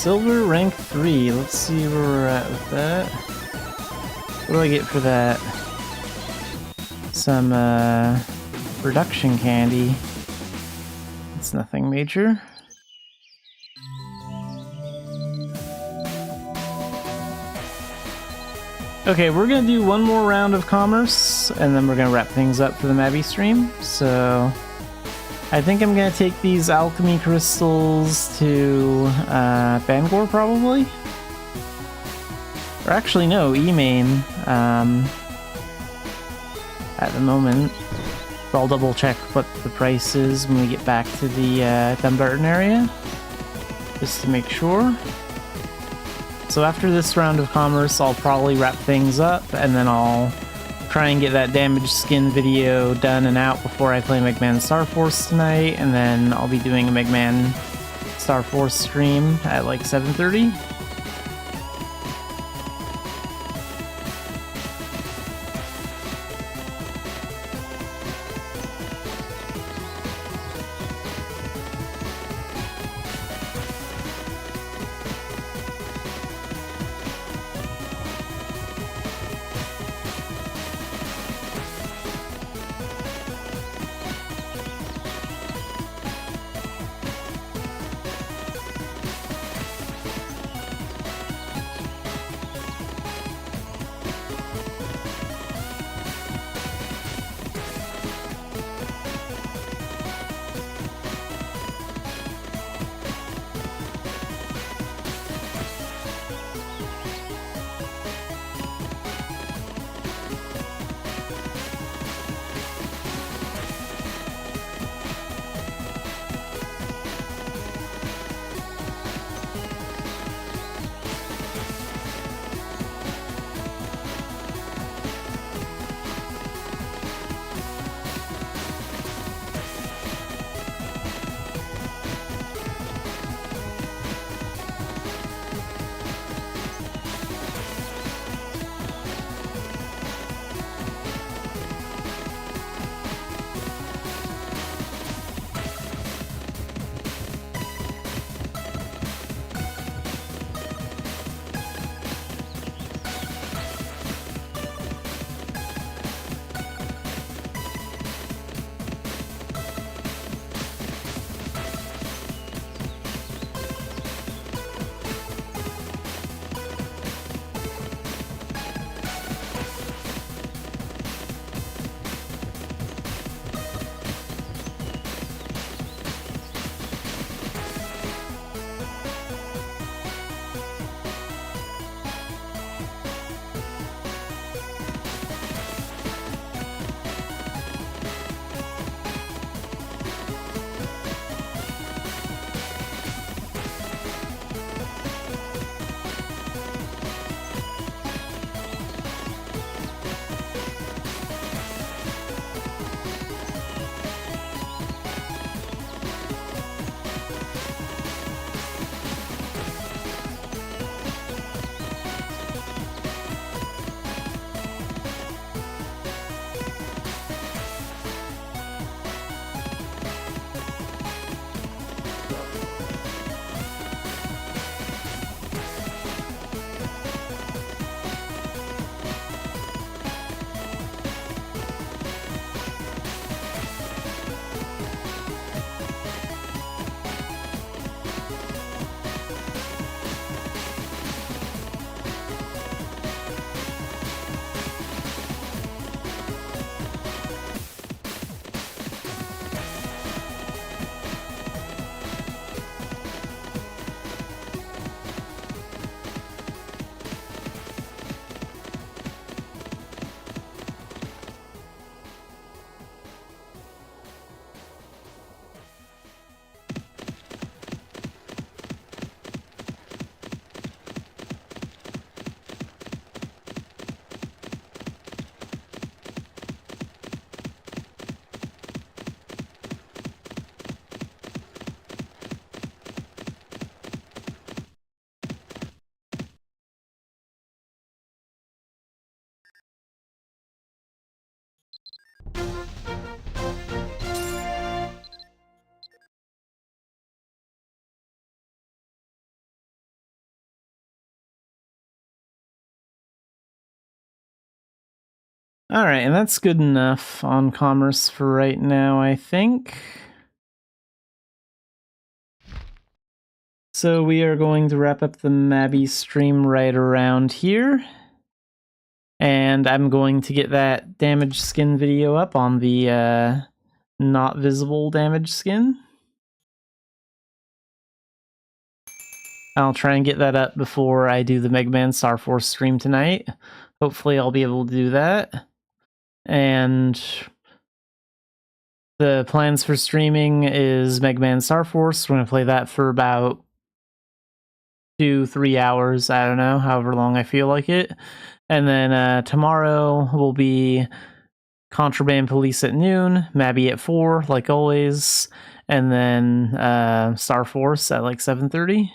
Silver rank 3. Let's see where we're at with that. What do I get for that? Some reduction candy. It's nothing major. Okay, we're gonna do one more round of commerce, and then we're gonna wrap things up for the Mabby stream. So I think I'm gonna take these alchemy crystals to Bangor probably. Or actually no, Emain at the moment. But I'll double check what the price is when we get back to the Dumbarton area, just to make sure. So after this round of commerce, I'll probably wrap things up, and then I'll try and get that damaged skin video done and out before I play Megman Star Force tonight, and then I'll be doing a Megman Star Force stream at like 7:30. Alright, and that's good enough on commerce for right now, I think. So we are going to wrap up the Mabby stream right around here. And I'm going to get that damaged skin video up on the not visible damaged skin. I'll try and get that up before I do the Mega Man Star Force stream tonight. Hopefully I'll be able to do that. And the plans for streaming is Mega Man Star Force. We're going to play that for about 2-3 hours. I don't know, however long I feel like it. And then tomorrow will be Contraband Police at noon, Mabby at 4, like always. And then Star Force at like 7:30.